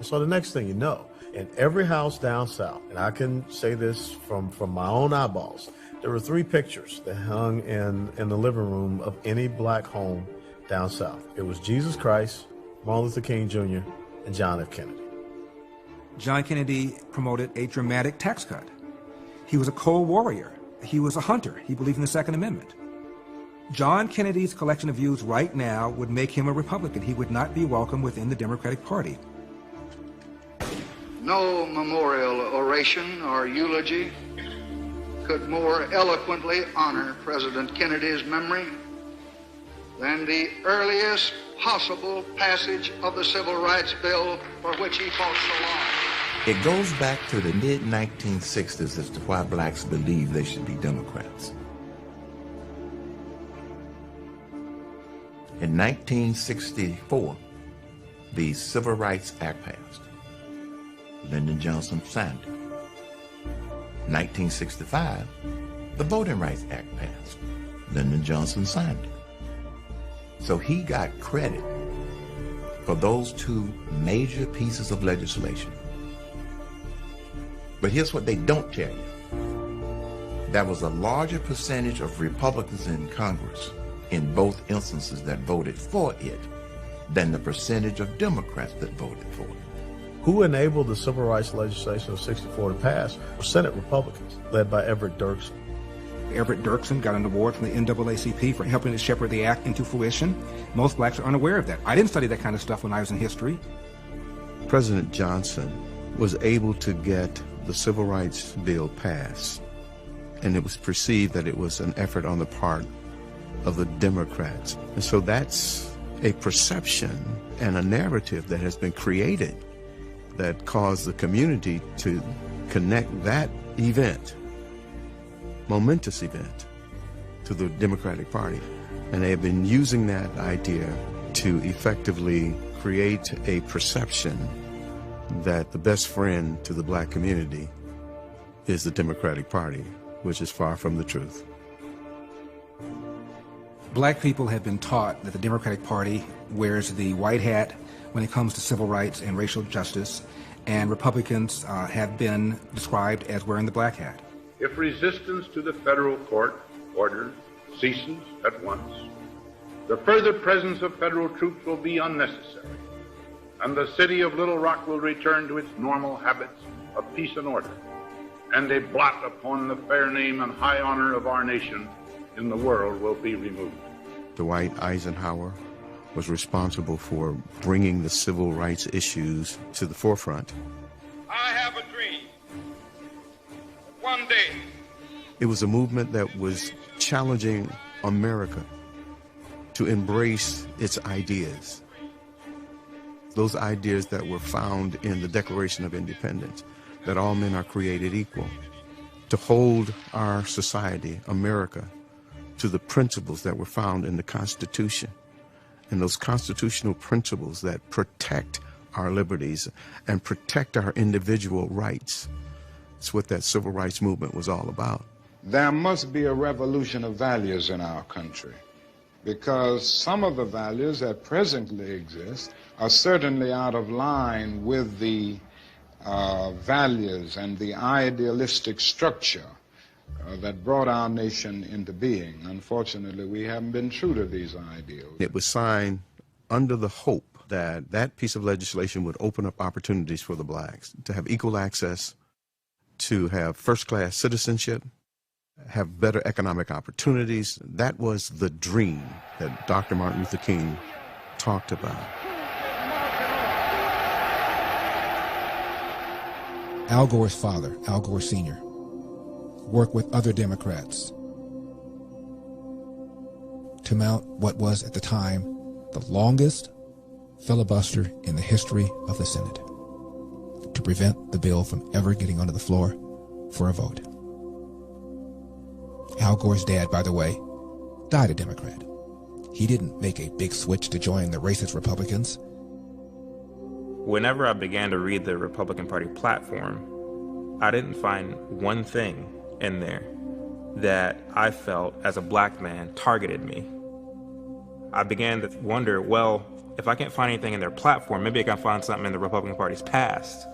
So the next thing you know, in every house down south, and I can say this from my own eyeballs, there were 3 pictures that hung in the living room of any black home down south. It was Jesus Christ, Martin Luther King Jr., and John F. Kennedy. John Kennedy promoted a dramatic tax cut. He was a cold warrior. He was a hunter. He believed in the Second Amendment. John Kennedy's collection of views right now would make him a Republican. He would not be welcome within the Democratic Party. No memorial oration or eulogy could more eloquently honor President Kennedy's memory than the earliest possible passage of the Civil Rights Bill for which he fought so long. It goes back to the mid-1960s as to why blacks believe they should be Democrats. In 1964, the Civil Rights Act passed. Lyndon Johnson signed it. 1965, the Voting Rights Act passed. Lyndon Johnson signed it. So he got credit for those two major pieces of legislation. But here's what they don't tell you. There was a larger percentage of Republicans in Congress in both instances that voted for it than the percentage of Democrats that voted for it. Who enabled the civil rights legislation of '64 to pass were Senate Republicans, led by Everett Dirksen. Everett Dirksen got an award from the NAACP for helping to shepherd the act into fruition. Most blacks are unaware of that. I didn't study that kind of stuff when I was in history. President Johnson was able to get the Civil Rights Bill passed, and it was perceived that it was an effort on the part of the Democrats. And so that's a perception and a narrative that has been created that caused the community to connect that event, momentous event, to the Democratic Party. And they have been using that idea to effectively create a perception that the best friend to the black community is the Democratic Party, which is far from the truth. Black people have been taught that the Democratic Party wears the white hat when it comes to civil rights and racial justice, and Republicans have been described as wearing the black hat. If resistance to the federal court order ceases at once, the further presence of federal troops will be unnecessary, and the city of Little Rock will return to its normal habits of peace and order, and a blot upon the fair name and high honor of our nation in the world will be removed. Dwight Eisenhower was responsible for bringing the civil rights issues to the forefront. I have a dream. One day, it was a movement that was challenging America to embrace its ideas. Those ideas that were found in the Declaration of Independence, that all men are created equal. To hold our society, America, to the principles that were found in the Constitution, and those constitutional principles that protect our liberties and protect our individual rights. It's what that civil rights movement was all about. There must be a revolution of values in our country, because some of the values that presently exist are certainly out of line with the values and the idealistic structure that brought our nation into being. Unfortunately, we haven't been true to these ideals. It was signed under the hope that that piece of legislation would open up opportunities for the blacks to have equal access, to have first-class citizenship, have better economic opportunities. That was the dream that Dr. Martin Luther King talked about. Al Gore's father, Al Gore Sr., worked with other Democrats to mount what was at the time the longest filibuster in the history of the Senate to prevent the bill from ever getting onto the floor for a vote. Al Gore's dad, by the way, died a Democrat. He didn't make a big switch to join the racist Republicans. Whenever I began to read the Republican Party platform, I didn't find one thing in there that I felt as a black man targeted me. I began to wonder, well, if I can't find anything in their platform, maybe I can find something in the Republican Party's past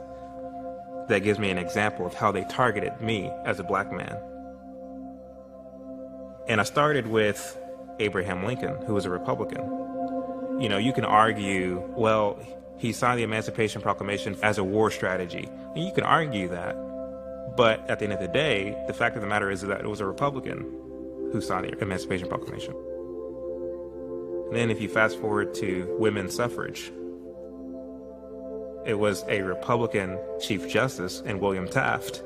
that gives me an example of how they targeted me as a black man. And I started with Abraham Lincoln, who was a Republican. You know, you can argue, well, he signed the Emancipation Proclamation as a war strategy. And you can argue that. But at the end of the day, the fact of the matter is that it was a Republican who signed the Emancipation Proclamation. And then if you fast forward to women's suffrage, it was a Republican Chief Justice in William Taft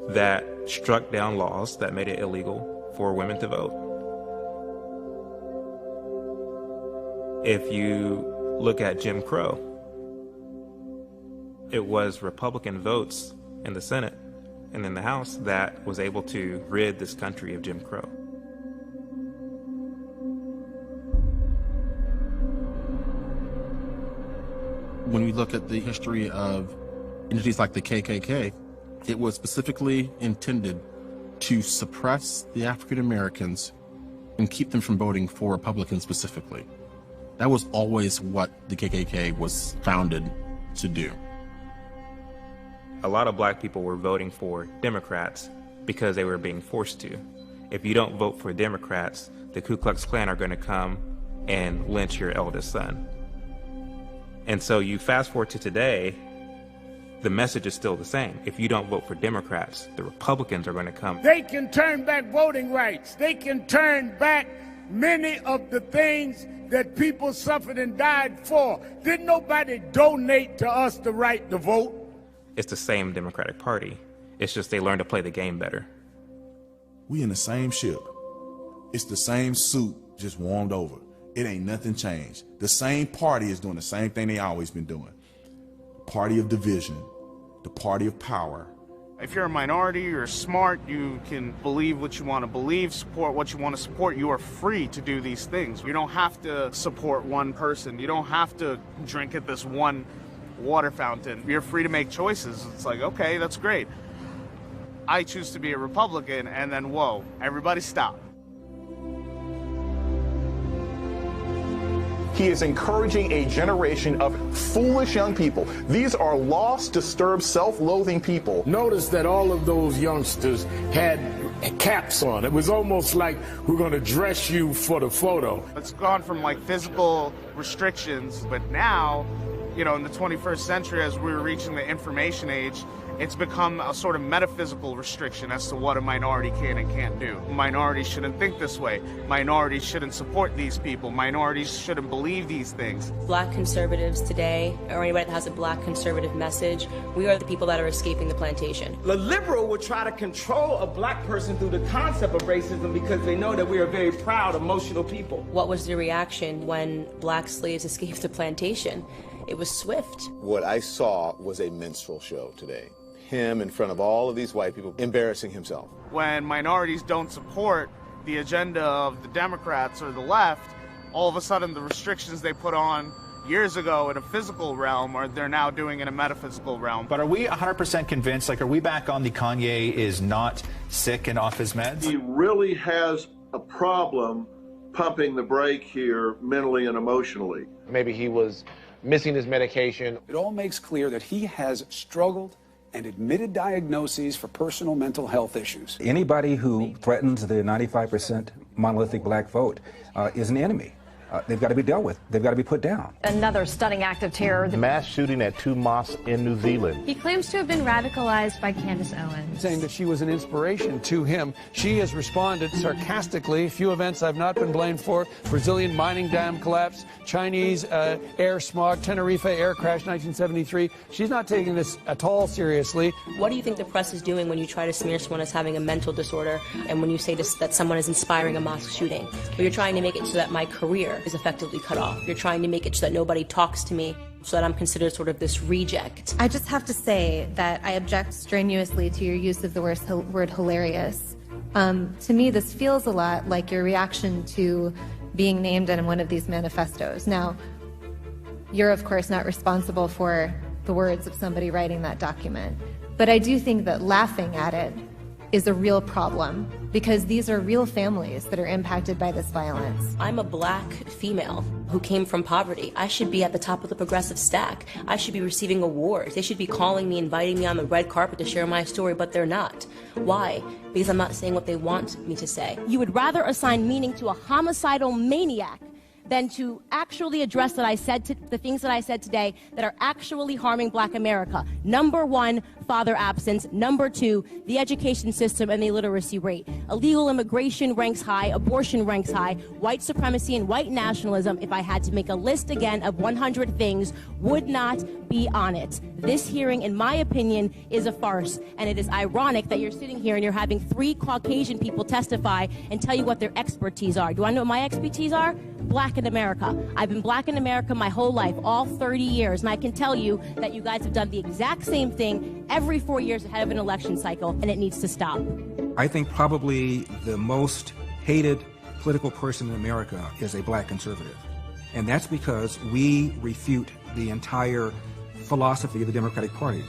that struck down laws that made it illegal for women to vote. If you look at Jim Crow, it was Republican votes in the Senate and in the House that was able to rid this country of Jim Crow. When we look at the history of entities like the KKK, it was specifically intended to suppress the African Americans and keep them from voting for Republicans specifically. That was always what the KKK was founded to do. A lot of black people were voting for Democrats because they were being forced to. If you don't vote for Democrats, the Ku Klux Klan are going to come and lynch your eldest son. And so you fast forward to today, the message is still the same. If you don't vote for Democrats, the Republicans are going to come. They can turn back voting rights. They can turn back many of the things that people suffered and died for. Didn't nobody donate to us the right to vote? It's the same Democratic Party. It's just they learned to play the game better. We in the same ship. It's the same suit, just warmed over. It ain't nothing changed. The same party is doing the same thing they always been doing. Party of division, the party of power. If you're a minority, you're smart, you can believe what you want to believe, support what you want to support, you are free to do these things. You don't have to support one person. You don't have to drink at this one water fountain. You're free to make choices. It's like, okay, that's great. I choose to be a Republican, and then, whoa, everybody stop. He is encouraging a generation of foolish young people. These are lost, disturbed, self-loathing people. Notice that all of those youngsters had caps on. It was almost like we're going to dress you for the photo. It's gone from like physical restrictions, but now, you know, in the 21st century, as we're reaching the information age, it's become a sort of metaphysical restriction as to what a minority can and can't do. Minorities shouldn't think this way. Minorities shouldn't support these people. Minorities shouldn't believe these things. Black conservatives today, or anybody that has a black conservative message, we are the people that are escaping the plantation. The liberal will try to control a black person through the concept of racism because they know that we are very proud, emotional people. What was the reaction when black slaves escaped the plantation? It was swift. What I saw was a minstrel show today. Him in front of all of these white people embarrassing himself. When minorities don't support the agenda of the Democrats or the left, all of a sudden the restrictions they put on years ago in a physical realm, or they're now doing in a metaphysical realm. But are we 100% convinced, like, are we back on the Kanye is not sick and off his meds? He really has a problem pumping the brake here mentally and emotionally. Maybe he was missing his medication. It all makes clear that he has struggled and admitted diagnoses for personal mental health issues. Anybody who threatens the 95% monolithic black vote is an enemy. They've got to be dealt with. They've got to be put down. Another stunning act of terror. The mass shooting at 2 mosques in New Zealand. He claims to have been radicalized by Candace Owens. Saying that she was an inspiration to him. She has responded sarcastically. Few events I've not been blamed for. Brazilian mining dam collapse, Chinese air smog, Tenerife air crash 1973. She's not taking this at all seriously. What do you think the press is doing when you try to smear someone as having a mental disorder and when you say that someone is inspiring a mosque shooting? But you're trying to make it so that my career is effectively cut off. You're trying to make it so that nobody talks to me, so that I'm considered sort of this reject. I just have to say that I object strenuously to your use of the word hilarious. To me, this feels a lot like your reaction to being named in one of these manifestos. Now, you're of course not responsible for the words of somebody writing that document, but I do think that laughing at it is a real problem because these are real families that are impacted by this violence. I'm a black female who came from poverty. I should be at the top of the progressive stack. I should be receiving awards. They should be calling me, inviting me on the red carpet to share my story, but they're not. Why? Because I'm not saying what they want me to say. You would rather assign meaning to a homicidal maniac than to actually address the things that I said today that are actually harming black America. Number one, father absence. Number two, the education system and the illiteracy rate. Illegal immigration ranks high, abortion ranks high, white supremacy and white nationalism, if I had to make a list again of 100 things, would not be on it. This hearing, in my opinion, is a farce, and it is ironic that you're sitting here and you're having 3 Caucasian people testify and tell you what their expertise are. Do I know what my expertise are? Black in America. I've been black in America my whole life, all 30 years, and I can tell you that you guys have done the exact same thing every 4 years ahead of an election cycle, and it needs to stop. I think probably the most hated political person in America is a black conservative. And that's because we refute the entire philosophy of the Democratic Party.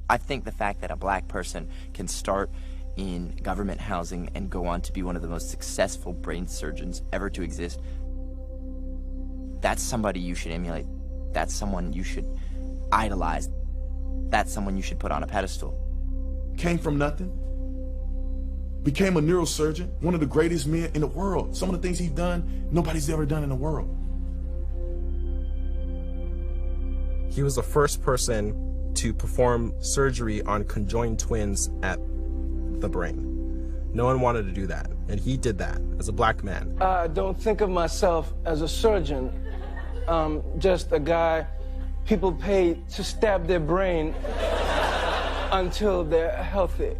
I think the fact that a black person can start in government housing and go on to be one of the most successful brain surgeons ever to exist, that's somebody you should emulate. That's someone you should idolize. That's someone you should put on a pedestal. Came from nothing, became a neurosurgeon, one of the greatest men in the world. Some of the things he's done, nobody's ever done in the world. He was the first person to perform surgery on conjoined twins at the brain. No one wanted to do that, and he did that as a black man. I don't think of myself as a surgeon, just a guy people pay to stab their brain until they're healthy.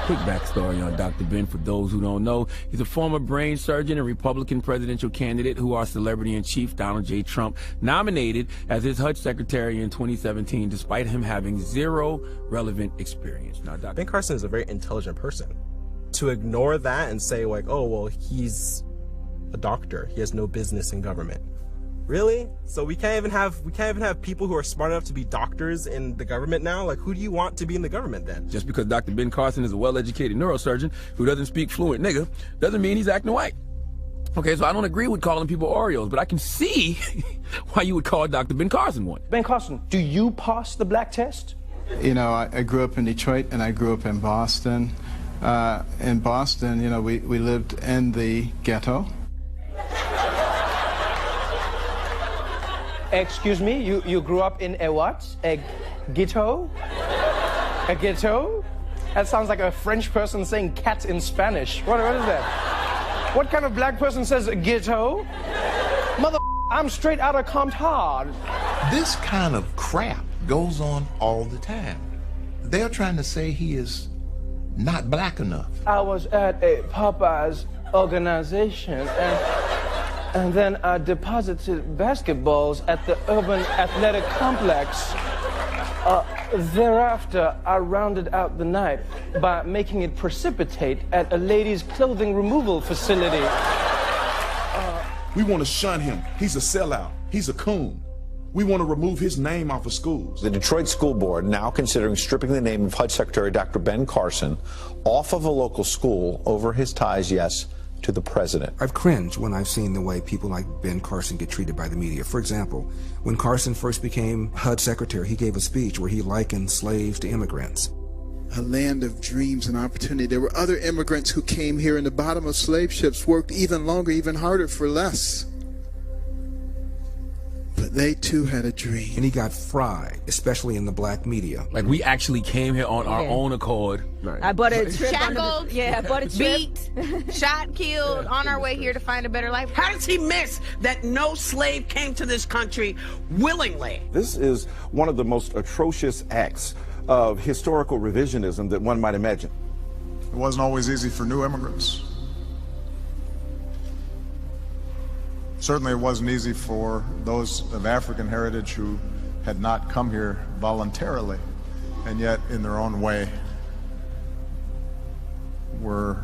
Quick backstory on Dr. Ben for those who don't know. He's a former brain surgeon and Republican presidential candidate who our celebrity-in-chief, Donald J. Trump, nominated as his HUD secretary in 2017, despite him having zero relevant experience. Now, Ben Carson is a very intelligent person. To ignore that and say, like, oh, well, he's a doctor. He has no business in government. Really? So we can't even have people who are smart enough to be doctors in the government now? Like, who do you want to be in the government then? Just because Dr. Ben Carson is a well-educated neurosurgeon who doesn't speak fluent nigga doesn't mean he's acting white. Okay, so I don't agree with calling people Oreos, but I can see why you would call Dr. Ben Carson one. Ben Carson, do you pass the black test? You know, I grew up in Detroit and I grew up in Boston. In Boston, you know, we lived in the ghetto. Excuse me, you grew up in a what? A ghetto? A ghetto? That sounds like a French person saying cat in Spanish. What is that? What kind of black person says ghetto? Mother, I'm straight out of Compton. This kind of crap goes on all the time. They're trying to say he is not black enough. I was at a Popeyes organization and then I deposited basketballs at the Urban Athletic Complex. Thereafter, I rounded out the night by making it precipitate at a ladies' clothing removal facility. We want to shun him. He's a sellout. He's a coon. We want to remove his name off of schools. The Detroit School Board now considering stripping the name of HUD Secretary Dr. Ben Carson off of a local school over his ties, yes, to the president. I've cringed when I've seen the way people like Ben Carson get treated by the media. For example, when Carson first became HUD secretary, he gave a speech where he likened slaves to immigrants. A land of dreams and opportunity. There were other immigrants who came here in the bottom of slave ships, worked even longer, even harder for less. But they too had a dream. And he got fried, especially in the black media. Like, we actually came here on our own accord. I bought a trip shackled, I bought a trip. beat, shot, killed, on our way here to find a better life. How does he miss that no slave came to this country willingly? This is one of the most atrocious acts of historical revisionism that one might imagine. It wasn't always easy for new immigrants. Certainly it wasn't easy for those of African heritage who had not come here voluntarily, and yet in their own way were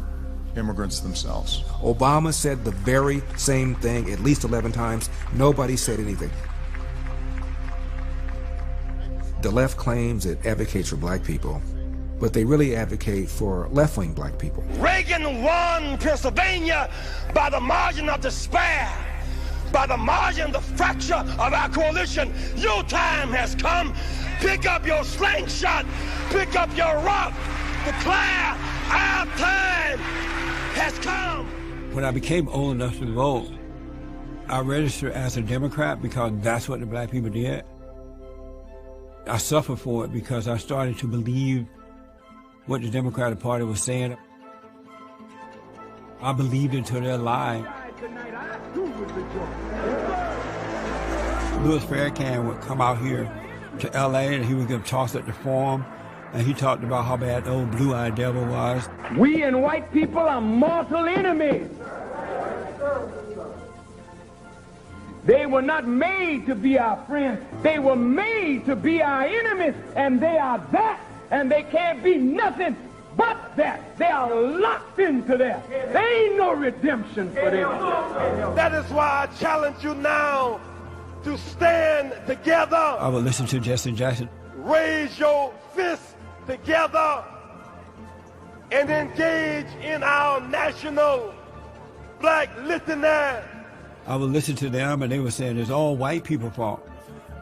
immigrants themselves. Obama said the very same thing at least 11 times. Nobody said anything. The left claims it advocates for black people, but they really advocate for left-wing black people. Reagan won Pennsylvania by the margin of despair. By the margin, the fracture of our coalition. Your time has come. Pick up your slingshot. Pick up your rock. Declare our time has come. When I became old enough to vote, I registered as a Democrat because that's what the black people did. I suffered for it because I started to believe what the Democratic Party was saying. I believed it to their lie. Louis Farrakhan would come out here to L.A. and he would give talks at the Forum, and he talked about how bad the old blue-eyed devil was. We and white people are mortal enemies. They were not made to be our friends. They were made to be our enemies, and they are that, and they can't be nothing but that. They are locked into that. There ain't no redemption for them. That is why I challenge you now to stand together. I would listen to Jesse Jackson raise your fists together and engage in our national black litany. I would listen to them and they were saying it's all white people's fault.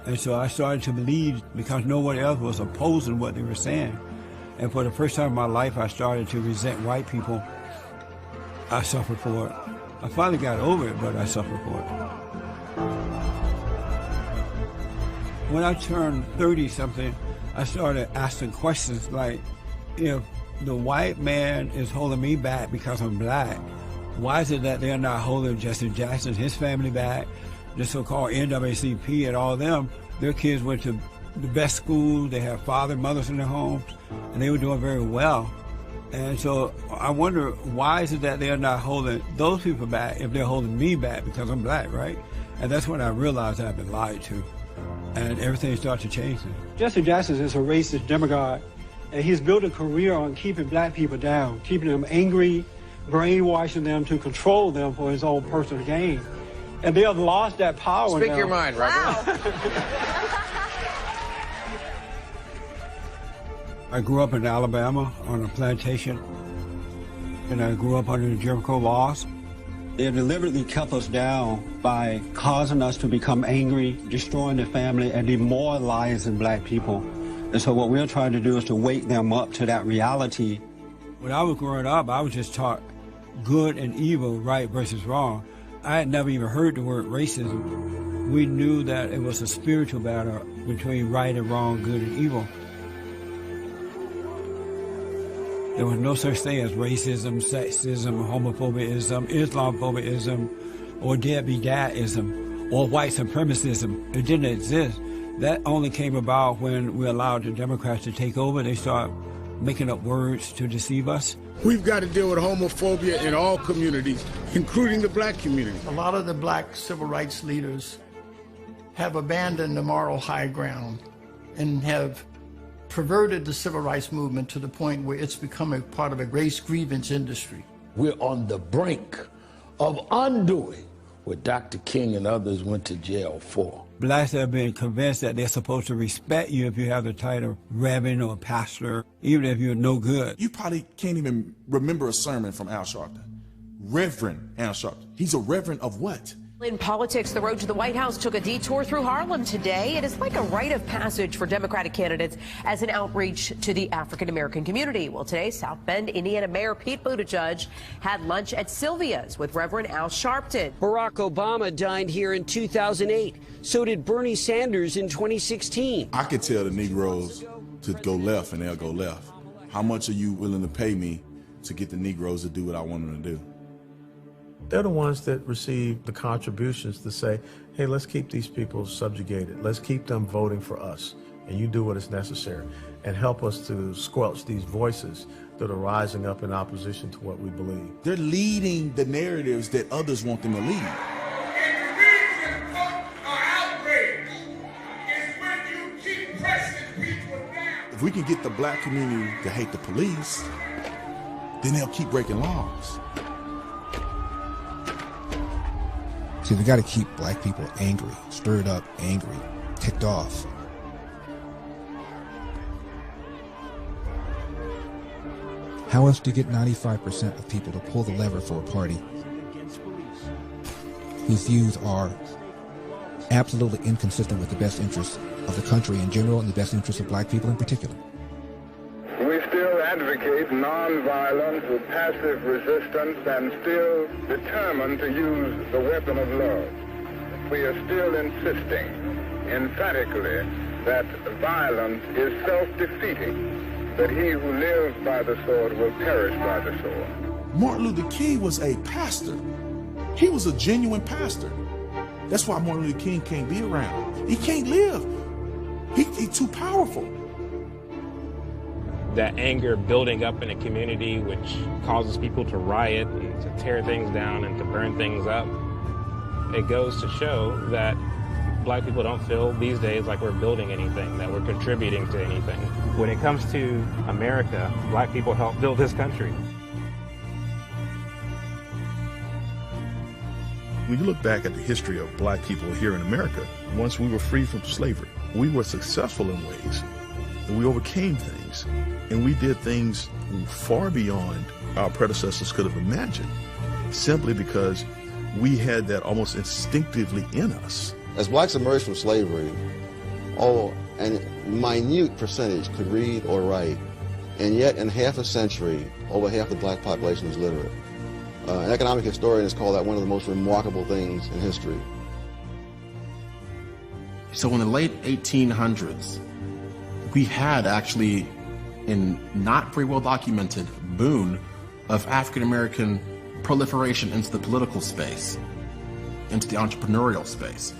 And so I started to believe because no one else was opposing what they were saying. And for the first time in my life, I started to resent white people. I suffered for it. I finally got over it, but I suffered for it. When I turned 30-something, I started asking questions like, if the white man is holding me back because I'm black, why is it that they're not holding Jesse Jackson, his family back, the so-called NAACP and all of them? Their kids went to the best schools, they have fathers and mothers in their homes, and they were doing very well. And so I wonder, why is it that they're not holding those people back if they're holding me back because I'm black, right? And that's when I realized I've been lied to. And everything started to change. Jesse Jackson is a racist demagogue, and he's built a career on keeping black people down, keeping them angry, brainwashing them to control them for his own personal gain. And they have lost that power now. Speak your mind, Reverend. I grew up in Alabama on a plantation, and I grew up under the Jim Crow laws. They deliberately kept us down by causing us to become angry, destroying the family, and demoralizing black people. And so what we're trying to do is to wake them up to that reality. When I was growing up, I was just taught good and evil, right versus wrong. I had never even heard the word racism. We knew that it was a spiritual battle between right and wrong, good and evil. There was no such thing as racism, sexism, homophobism, Islamophobism, or deadbeat dadism, or white supremacism. It didn't exist. That only came about when we allowed the Democrats to take over. They started making up words to deceive us. We've got to deal with homophobia in all communities, including the black community. A lot of the black civil rights leaders have abandoned the moral high ground and have perverted the civil rights movement to the point where it's become a part of a race grievance industry. We're on the brink of undoing what Dr. King and others went to jail for. Blacks have been convinced that they're supposed to respect you if you have the title Reverend or Pastor, even if you're no good. You probably can't even remember a sermon from Al Sharpton. Reverend Al Sharpton. He's a reverend of what? In politics, the road to the White House took a detour through Harlem today. It is like a rite of passage for Democratic candidates as an outreach to the African-American community. Well, today, South Bend, Indiana Mayor Pete Buttigieg had lunch at Sylvia's with Reverend Al Sharpton. Barack Obama dined here in 2008. So did Bernie Sanders in 2016. I could tell the Negroes to go left and they'll go left. How much are you willing to pay me to get the Negroes to do what I want them to do? They're the ones that receive the contributions to say, hey, let's keep these people subjugated. Let's keep them voting for us. And you do what is necessary. And help us to squelch these voices that are rising up in opposition to what we believe. They're leading the narratives that others want them to lead. If we can get the black community to hate the police, then they'll keep breaking laws. See, we got to keep black people angry, stirred up, angry, ticked off. How else do you get 95% of people to pull the lever for a party whose views are absolutely inconsistent with the best interests of the country in general and the best interests of black people in particular? We still advocate nonviolence with passive resistance and still determined to use the weapon of love. We are still insisting emphatically that violence is self-defeating, that he who lives by the sword will perish by the sword. Martin Luther King was a pastor. He was a genuine pastor. That's why Martin Luther King can't be around. He can't live. He's too powerful. That anger building up in a community which causes people to riot and to tear things down and to burn things up. It goes to show that black people don't feel these days like we're building anything, that we're contributing to anything. When it comes to America, black people help build this country. When you look back at the history of black people here in America, once we were free from slavery, we were successful in ways we overcame things, and we did things far beyond our predecessors could have imagined, simply because we had that almost instinctively in us. As blacks emerged from slavery, a minute percentage could read or write, and yet in half a century, over half the black population was literate. An economic historian has called that one of the most remarkable things in history. So in the late 1800s, we had actually a not very well documented boon of African American proliferation into the political space, into the entrepreneurial space.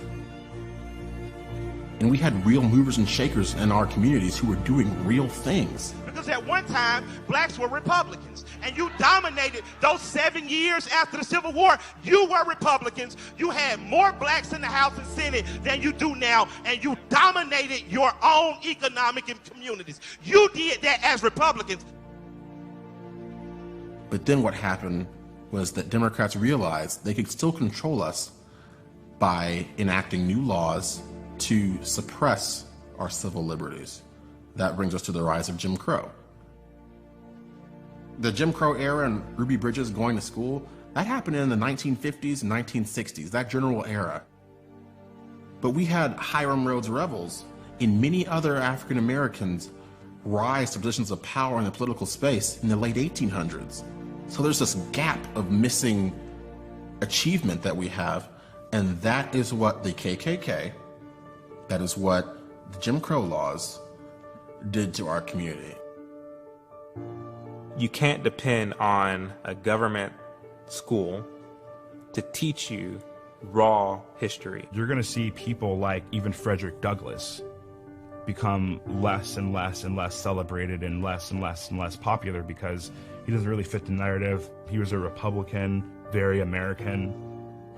And we had real movers and shakers in our communities who were doing real things. Because at one time, blacks were Republicans, and you dominated those 7 years after the Civil War. You were Republicans. You had more blacks in the House and Senate than you do now, and you dominated your own economic and communities. You did that as Republicans. But then what happened was that Democrats realized they could still control us by enacting new laws to suppress our civil liberties. That brings us to the rise of Jim Crow. The Jim Crow era and Ruby Bridges going to school, that happened in the 1950s and 1960s, that general era. But we had Hiram Rhodes rebels and many other African Americans rise to positions of power in the political space in the late 1800s. So there's this gap of missing achievement that we have, and that is what the KKK, that is what the Jim Crow laws did to our community. You can't depend on a government school to teach you raw history. You're going to see people like even Frederick Douglass become less and less and less celebrated and less and less and less popular because he doesn't really fit the narrative. He was a Republican, very American.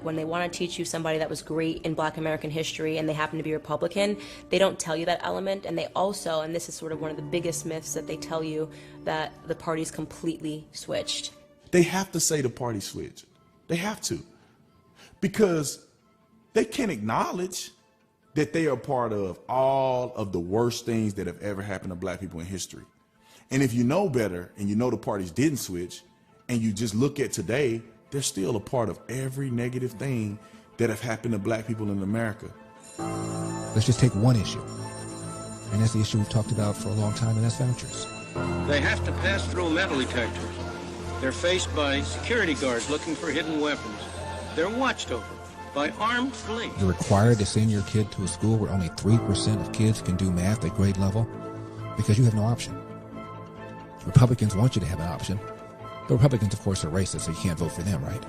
When they want to teach you somebody that was great in Black American history and they happen to be Republican, they don't tell you that element. And they also, and this is sort of one of the biggest myths that they tell you, that the party's completely switched. They have to say the party switched. They have to. Because they can't acknowledge that they are part of all of the worst things that have ever happened to black people in history. And if you know better and you know the parties didn't switch and you just look at today, they're still a part of every negative thing that have happened to black people in America. Let's just take one issue. And that's the issue we've talked about for a long time, and that's vouchers. They have to pass through metal detectors. They're faced by security guards looking for hidden weapons. They're watched over by armed police. You're required to send your kid to a school where only 3% of kids can do math at grade level because you have no option. Republicans want you to have an option. The Republicans, of course, are racist, so you can't vote for them, right?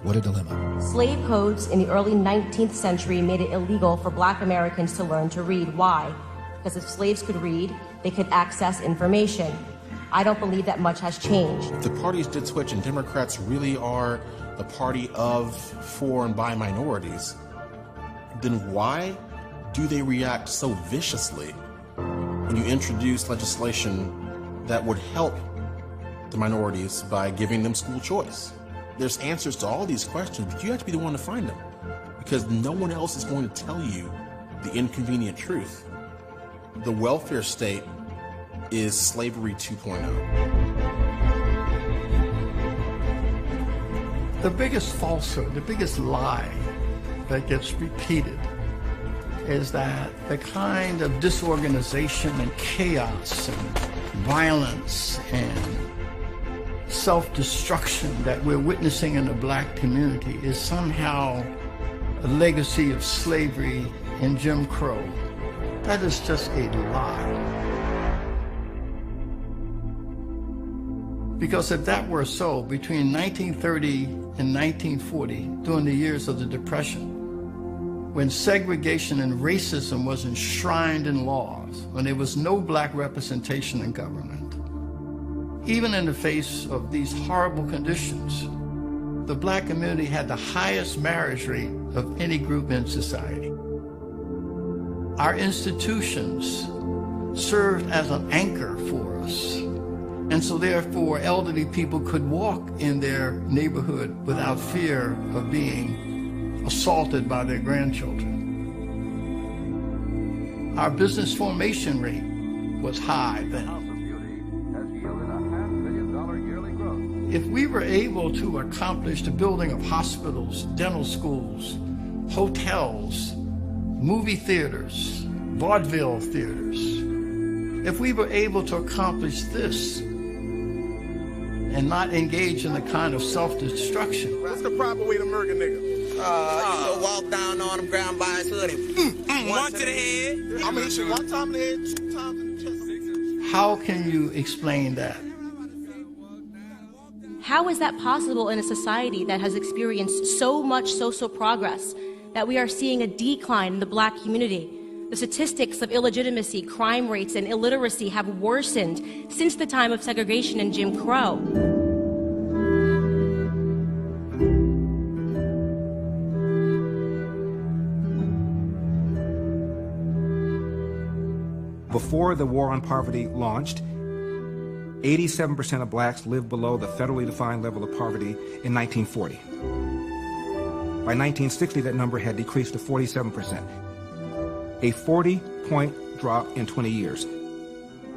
What a dilemma. Slave codes in the early 19th century made it illegal for Black Americans to learn to read. Why? Because if slaves could read, they could access information. I don't believe that much has changed. If the parties did switch and Democrats really are the party of, for, and by minorities, then why do they react so viciously when you introduce legislation that would help the minorities by giving them school choice? There's answers to all these questions, but you have to be the one to find them because no one else is going to tell you the inconvenient truth. The welfare state is slavery 2.0. The biggest falsehood, the biggest lie that gets repeated is that the kind of disorganization and chaos and violence and self-destruction that we're witnessing in the black community is somehow a legacy of slavery and Jim Crow. That is just a lie. Because if that were so, between 1930 and 1940, during the years of the Depression, when segregation and racism was enshrined in laws, when there was no black representation in government, even in the face of these horrible conditions, the black community had the highest marriage rate of any group in society. Our institutions served as an anchor for us. And so therefore, elderly people could walk in their neighborhood without fear of being assaulted by their grandchildren. Our business formation rate was high then. If we were able to accomplish the building of hospitals, dental schools, hotels, movie theaters, vaudeville theaters, if we were able to accomplish this and not engage in the kind of self-destruction. What's the proper way to murder nigga? You go walk down on him, grab him by his hood, and one to the head. I'm gonna hit you one time in the head, 2 times in the chest. How can you explain that? How is that possible in a society that has experienced so much social progress that we are seeing a decline in the black community? The statistics of illegitimacy, crime rates, and illiteracy have worsened since the time of segregation and Jim Crow. Before the war on poverty launched, 87% of blacks lived below the federally defined level of poverty in 1940. By 1960, that number had decreased to 47%. A 40-point drop in 20 years.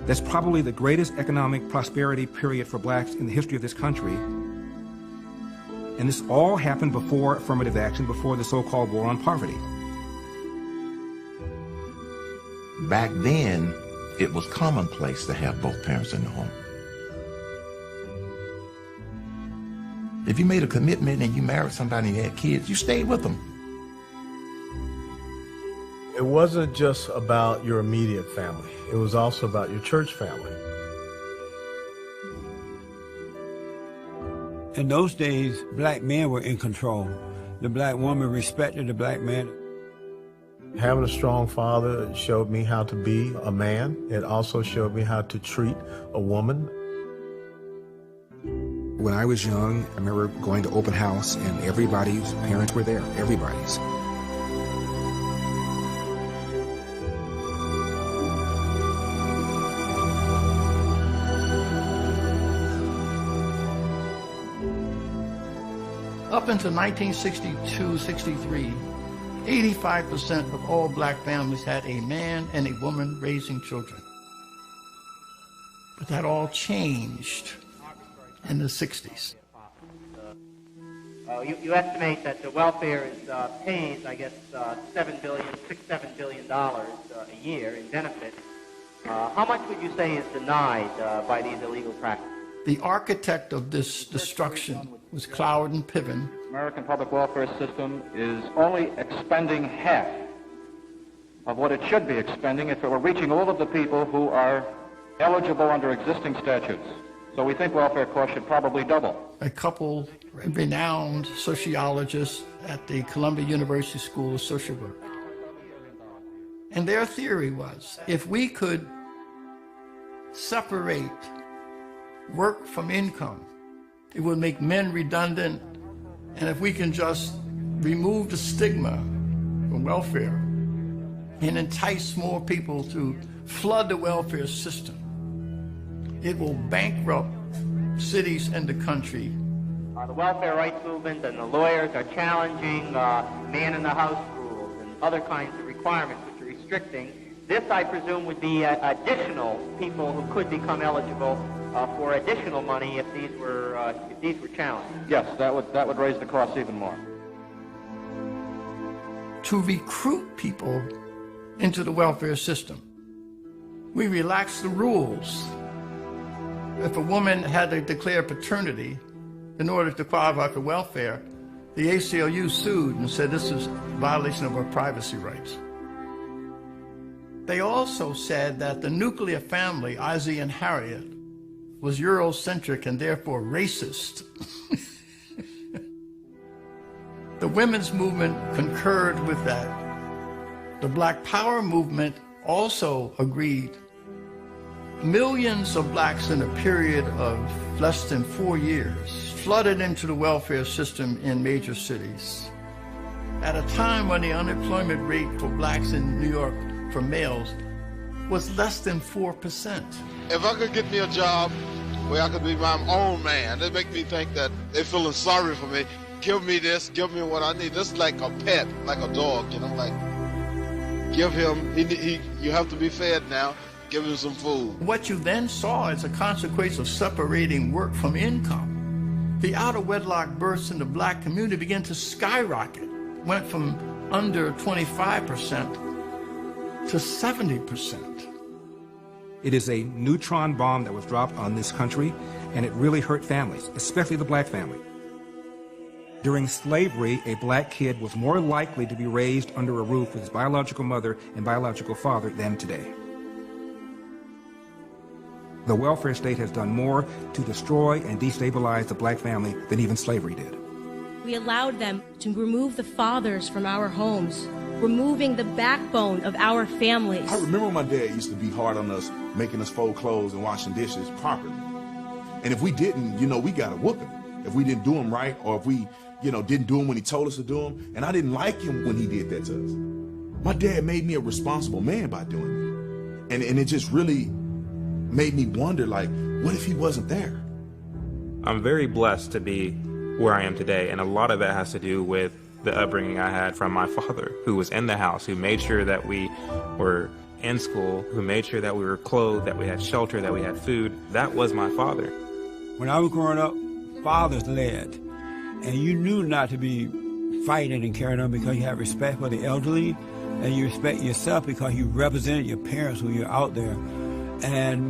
That's probably the greatest economic prosperity period for blacks in the history of this country. And this all happened before affirmative action, before the so-called war on poverty. Back then, it was commonplace to have both parents in the home. If you made a commitment and you married somebody and you had kids, you stayed with them. It wasn't just about your immediate family. It was also about your church family. In those days, black men were in control. The black woman respected the black man. Having a strong father showed me how to be a man. It also showed me how to treat a woman. When I was young, I remember going to open house and everybody's parents were there, everybody's. Up until 1962-63, 85% of all black families had a man and a woman raising children. But that all changed in the 60s. You estimate that the welfare is pays, I guess, $6-7 billion a year in benefits. How much would you say is denied by these illegal practices? The architect of this destruction was Cloward Piven. American public welfare system is only expending half of what it should be expending if it were reaching all of the people who are eligible under existing statutes. So we think welfare costs should probably double. A couple renowned sociologists at the Columbia University School of Social Work. And their theory was, if we could separate work from income, it would make men redundant, and if we can just remove the stigma from welfare and entice more people to flood the welfare system, it will bankrupt cities and the country. The welfare rights movement and the lawyers are challenging man-in-the-house rules and other kinds of requirements which are restricting. This, I presume, would be additional people who could become eligible for additional money if these were challenged. Yes, that would raise the cost even more. To recruit people into the welfare system, we relaxed the rules. If a woman had to declare paternity in order to qualify for welfare, the ACLU sued and said this is a violation of our privacy rights. They also said that the nuclear family, Ozzie and Harriet, was Eurocentric and therefore racist. The women's movement concurred with that. The Black Power movement also agreed. Millions of blacks in a period of less than 4 years flooded into the welfare system in major cities. At a time when the unemployment rate for blacks in New York for males was less than 4%. If I could get me a job where I could be my own man, they make me think that they're feeling sorry for me. Give me this, give me what I need. This is like a pet, like a dog, you know, like give him, you have to be fed now. give him some food. What you then saw as a consequence of separating work from income, the out-of-wedlock births in the black community began to skyrocket, went from under 25% to 70%. It is a neutron bomb that was dropped on this country, and it really hurt families, especially the black family. During slavery, a black kid was more likely to be raised under a roof with his biological mother and biological father than today. The welfare state has done more to destroy and destabilize the black family than even slavery did. We allowed them to remove the fathers from our homes, removing the backbone of our families. I remember my dad used to be hard on us, making us fold clothes and washing dishes properly. And if we didn't, we got a whooping. If we didn't do them right, or if we, didn't do them when he told us to do them. And I didn't like him when he did that to us. My dad made me a responsible man by doing it. And it just really made me wonder, what if he wasn't there? I'm very blessed to be where I am today, and a lot of that has to do with the upbringing I had from my father, who was in the house, who made sure that we were in school, who made sure that we were clothed, that we had shelter, that we had food. That was my father. When I was growing up, fathers led, and you knew not to be fighting and carrying on because you had respect for the elderly, and you respect yourself because you represented your parents when you're out there.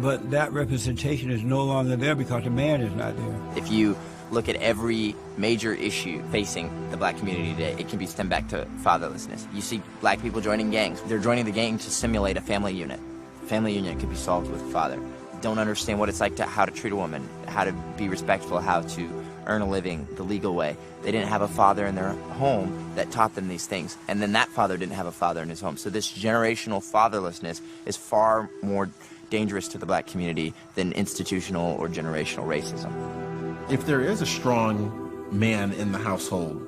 But that representation is no longer there because the man is not there. If you look at every major issue facing the black community today, it can be stemmed back to fatherlessness. You see black people joining gangs. They're joining the gang to simulate a family unit. Family unit could be solved with a father. Don't understand what it's like how to treat a woman, how to be respectful, how to earn a living the legal way. They didn't have a father in their home that taught them these things. And then that father didn't have a father in his home. So this generational fatherlessness is far more dangerous to the black community than institutional or generational racism. If there is a strong man in the household,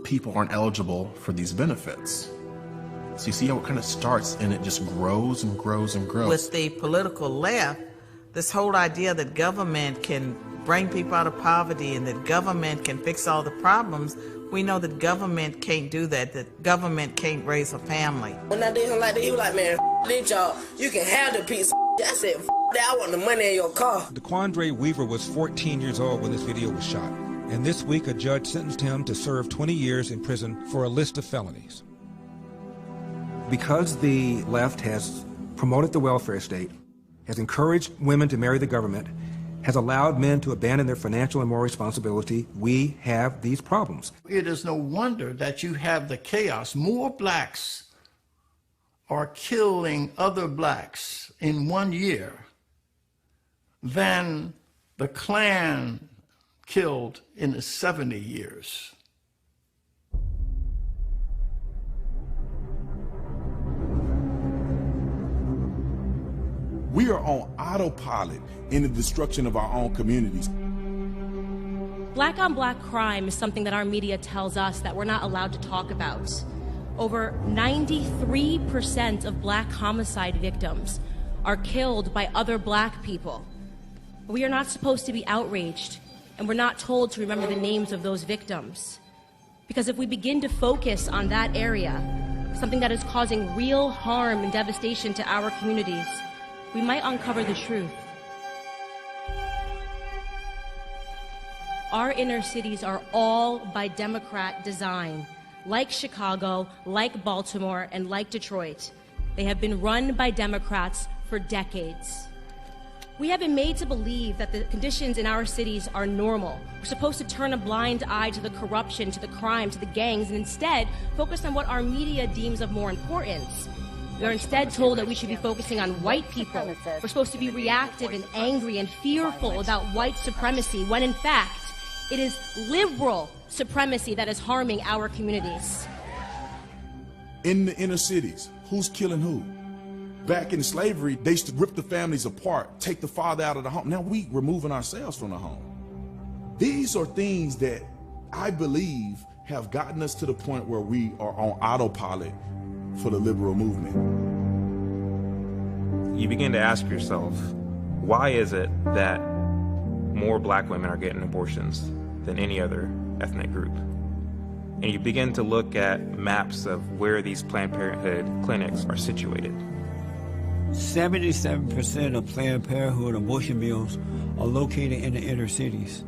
people aren't eligible for these benefits. So you see how it kind of starts and it just grows and grows and grows. With the political left, this whole idea that government can bring people out of poverty and that government can fix all the problems, we know that government can't do that government can't raise a family. When I did him like that, he was like, man, this y'all, you can have the piece. I said, that, I want the money in your car. DeQuandre Weaver was 14 years old when this video was shot. And this week, a judge sentenced him to serve 20 years in prison for a list of felonies. Because the left has promoted the welfare state, has encouraged women to marry the government, has allowed men to abandon their financial and moral responsibility, we have these problems. It is no wonder that you have the chaos. More blacks are killing other blacks in 1 year than the Klan killed in the 70 years. We are on autopilot in the destruction of our own communities. Black on black crime is something that our media tells us that we're not allowed to talk about. Over 93% of black homicide victims are killed by other black people. We are not supposed to be outraged, and we're not told to remember the names of those victims. Because if we begin to focus on that area, something that is causing real harm and devastation to our communities, we might uncover the truth. Our inner cities are all by Democrat design. Like Chicago, like Baltimore, and like Detroit, they have been run by Democrats for decades. We have been made to believe that the conditions in our cities are normal. We're supposed to turn a blind eye to the corruption, to the crime, to the gangs, and instead focus on what our media deems of more importance. We are instead told that we should be focusing on white people. We're supposed to be reactive and angry and fearful about white supremacy, when in fact, it is liberal supremacy that is harming our communities. In the inner cities, who's killing who? Back in slavery, they used to rip the families apart, take the father out of the home. Now we removing ourselves from the home. These are things that I believe have gotten us to the point where we are on autopilot for the liberal movement. You begin to ask yourself, why is it that more black women are getting abortions than any other ethnic group? And you begin to look at maps of where these Planned Parenthood clinics are situated. 77% of Planned Parenthood abortion mills are located in the inner cities.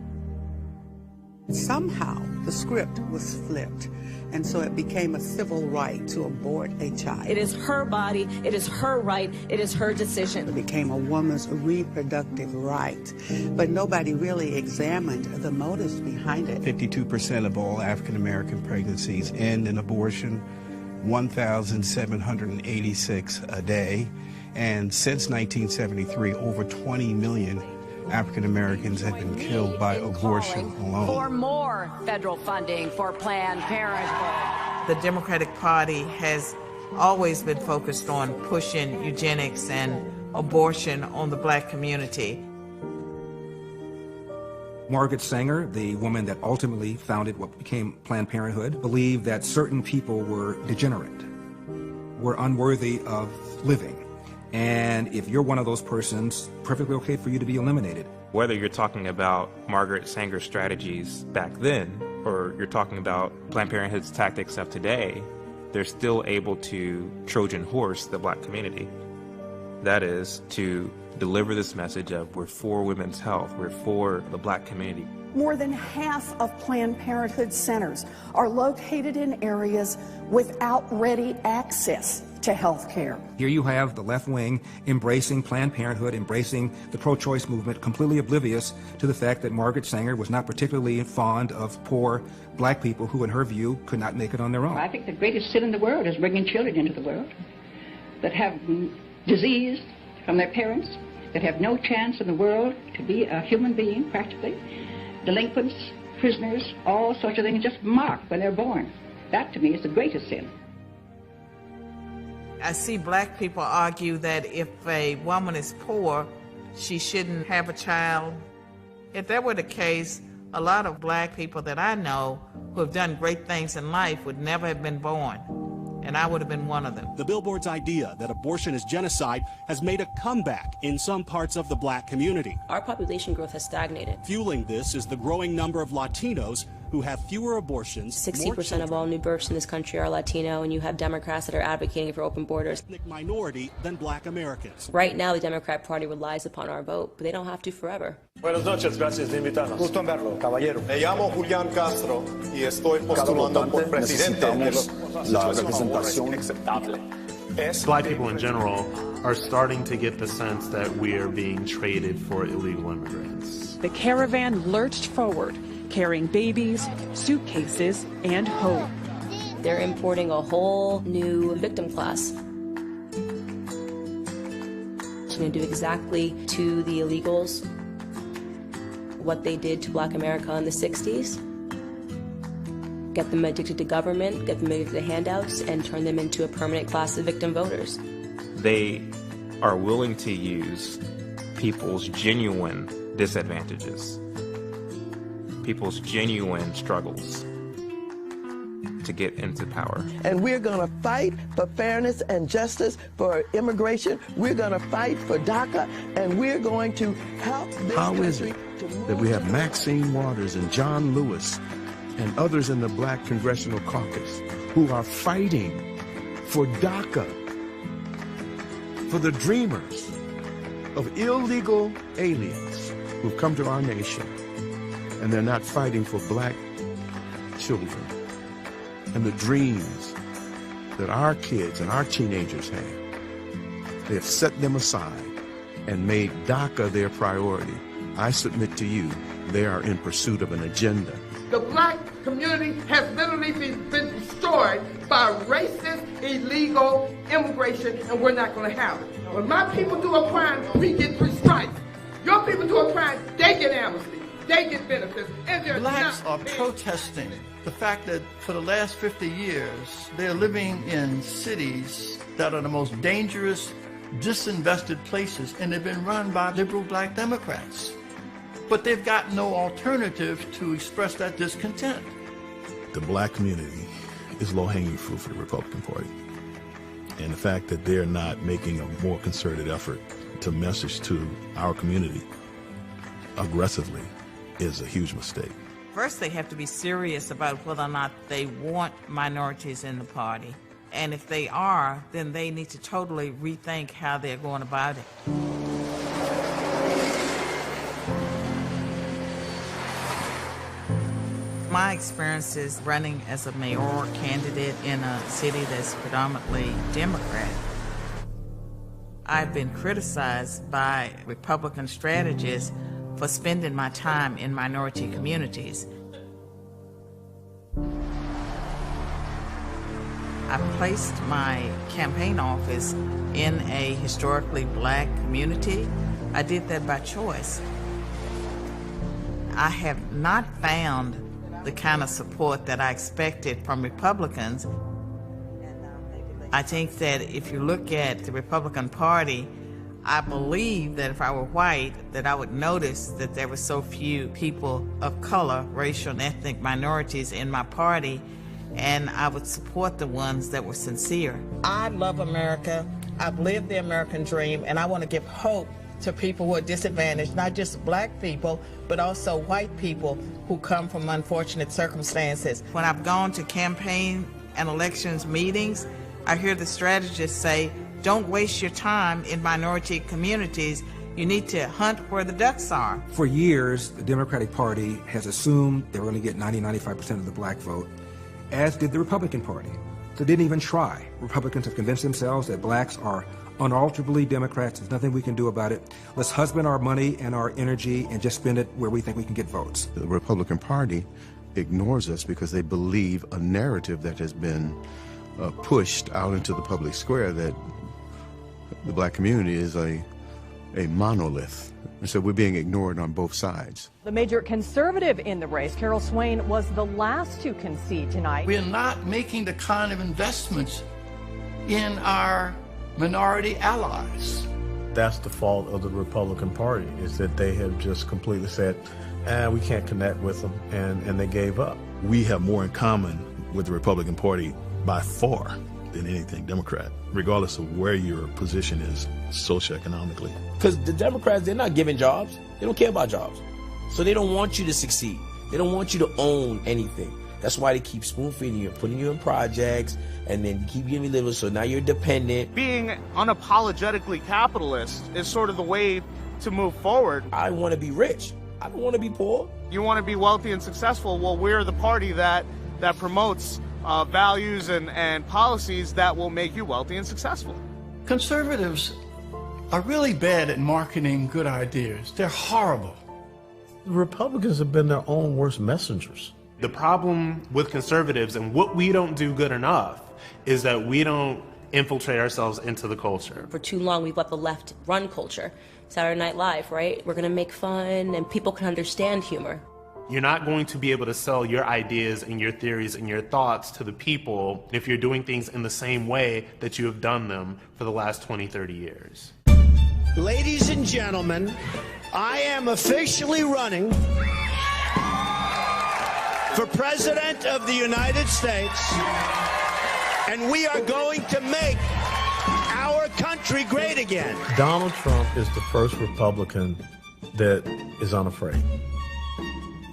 Somehow the script was flipped, and so it became a civil right to abort a child. It is her body, it is her right, it is her decision. It became a woman's reproductive right, but nobody really examined the motives behind it. 52% of all African American pregnancies end in abortion, 1,786 a day, and since 1973, over 20 million African Americans have been killed by abortion alone. For more federal funding for Planned Parenthood. The Democratic Party has always been focused on pushing eugenics and abortion on the black community. Margaret Sanger, the woman that ultimately founded what became Planned Parenthood, believed that certain people were degenerate, were unworthy of living. And if you're one of those persons, perfectly okay for you to be eliminated. Whether you're talking about Margaret Sanger's strategies back then, or you're talking about Planned Parenthood's tactics of today, they're still able to Trojan horse the black community. That is, to deliver this message of we're for women's health, we're for the black community. More than half of Planned Parenthood centers are located in areas without ready access to health care. Here you have the left wing embracing Planned Parenthood, embracing the pro-choice movement, completely oblivious to the fact that Margaret Sanger was not particularly fond of poor black people who, in her view, could not make it on their own. I think the greatest sin in the world is bringing children into the world that have disease from their parents, that have no chance in the world to be a human being, practically. Delinquents, prisoners, all sorts of things just marked when they're born. That, to me, is the greatest sin. I see black people argue that if a woman is poor, she shouldn't have a child. If that were the case, a lot of black people that I know who have done great things in life would never have been born, and I would have been one of them. The billboard's idea that abortion is genocide has made a comeback in some parts of the black community. Our population growth has stagnated. Fueling this is the growing number of Latinos who have fewer abortions. 60% of all new births in this country are Latino, and you have Democrats that are advocating for open borders. Minority than black Americans. Right now, the Democrat Party relies upon our vote, but they don't have to forever. Buenas noches, gracias de invitarnos. Gusto en verlo, caballero. Me llamo Julián Castro y estoy postulando por presidente. La representación aceptable. Black people in general are starting to get the sense that we are being traded for illegal immigrants. The caravan lurched forward, carrying babies, suitcases, and hope. They're importing a whole new victim class. It's going to do exactly to the illegals what they did to black America in the 60s. Get them addicted to government, get them addicted to handouts, and turn them into a permanent class of victim voters. They are willing to use people's genuine disadvantages, people's genuine struggles to get into power. And we're going to fight for fairness and justice for immigration. We're going to fight for DACA, and we're going to help this How country is it to move that we have Maxine Waters and John Lewis and others in the Black Congressional Caucus who are fighting for DACA, for the dreamers of illegal aliens who've come to our nation, and they're not fighting for black children and the dreams that our kids and our teenagers have. They have set them aside and made DACA their priority. I submit to you, they are in pursuit of an agenda. The black community has literally been destroyed by racist, illegal immigration, and we're not going to have it. When my people do a crime, we get 3 strikes. Your people do a crime, they get amnesty, they get benefits, and they're Blacks not are protesting the fact that for the last 50 years, they're living in cities that are the most dangerous, disinvested places, and they've been run by liberal black Democrats. But they've got no alternative to express that discontent. The black community is low-hanging fruit for the Republican Party. And the fact that they're not making a more concerted effort to message to our community aggressively is a huge mistake. First, they have to be serious about whether or not they want minorities in the party. And if they are, then they need to totally rethink how they're going about it. My experiences running as a mayoral candidate in a city that's predominantly Democrat, I've been criticized by Republican strategists for spending my time in minority communities. I placed my campaign office in a historically black community. I did that by choice. I have not found the kind of support that I expected from Republicans. I think that if you look at the Republican Party, I believe that if I were white, that I would notice that there were so few people of color, racial and ethnic minorities in my party, and I would support the ones that were sincere. I love America. I've lived the American dream, and I want to give hope to people who are disadvantaged, not just black people, but also white people who come from unfortunate circumstances. When I've gone to campaign and elections meetings, I hear the strategists say, don't waste your time in minority communities. You need to hunt where the ducks are. For years, the Democratic Party has assumed they were going to get 90-95% of the black vote, as did the Republican Party. So they didn't even try. Republicans have convinced themselves that blacks are unalterably Democrats. There's nothing we can do about it. Let's husband our money and our energy and just spend it where we think we can get votes. The Republican Party ignores us because they believe a narrative that has been pushed out into the public square that the black community is a monolith. And so we're being ignored on both sides. The major conservative in the race, Carol Swain, was the last to concede tonight. We're not making the kind of investments in our minority allies. That's the fault of the Republican Party, is that they have just completely said, we can't connect with them, and they gave up. We have more in common with the Republican Party by far than anything Democrat, regardless of where your position is socioeconomically. Because the Democrats, they're not giving jobs. They don't care about jobs. So they don't want you to succeed. They don't want you to own anything. That's why they keep spoon-feeding you, putting you in projects, and then keep giving you living, so now you're dependent. Being unapologetically capitalist is sort of the way to move forward. I want to be rich. I don't want to be poor. You want to be wealthy and successful. Well, we're the party that promotes values and policies that will make you wealthy and successful. Conservatives are really bad at marketing good ideas. They're horrible. The Republicans have been their own worst messengers. The problem with conservatives and what we don't do good enough is that we don't infiltrate ourselves into the culture. For too long, we've let the left run culture. Saturday Night Live, right? We're going to make fun and people can understand humor. You're not going to be able to sell your ideas and your theories and your thoughts to the people if you're doing things in the same way that you have done them for the last 20, 30 years. Ladies and gentlemen, I am officially running for President of the United States, and we are going to make our country great again. Donald Trump is the first Republican that is unafraid.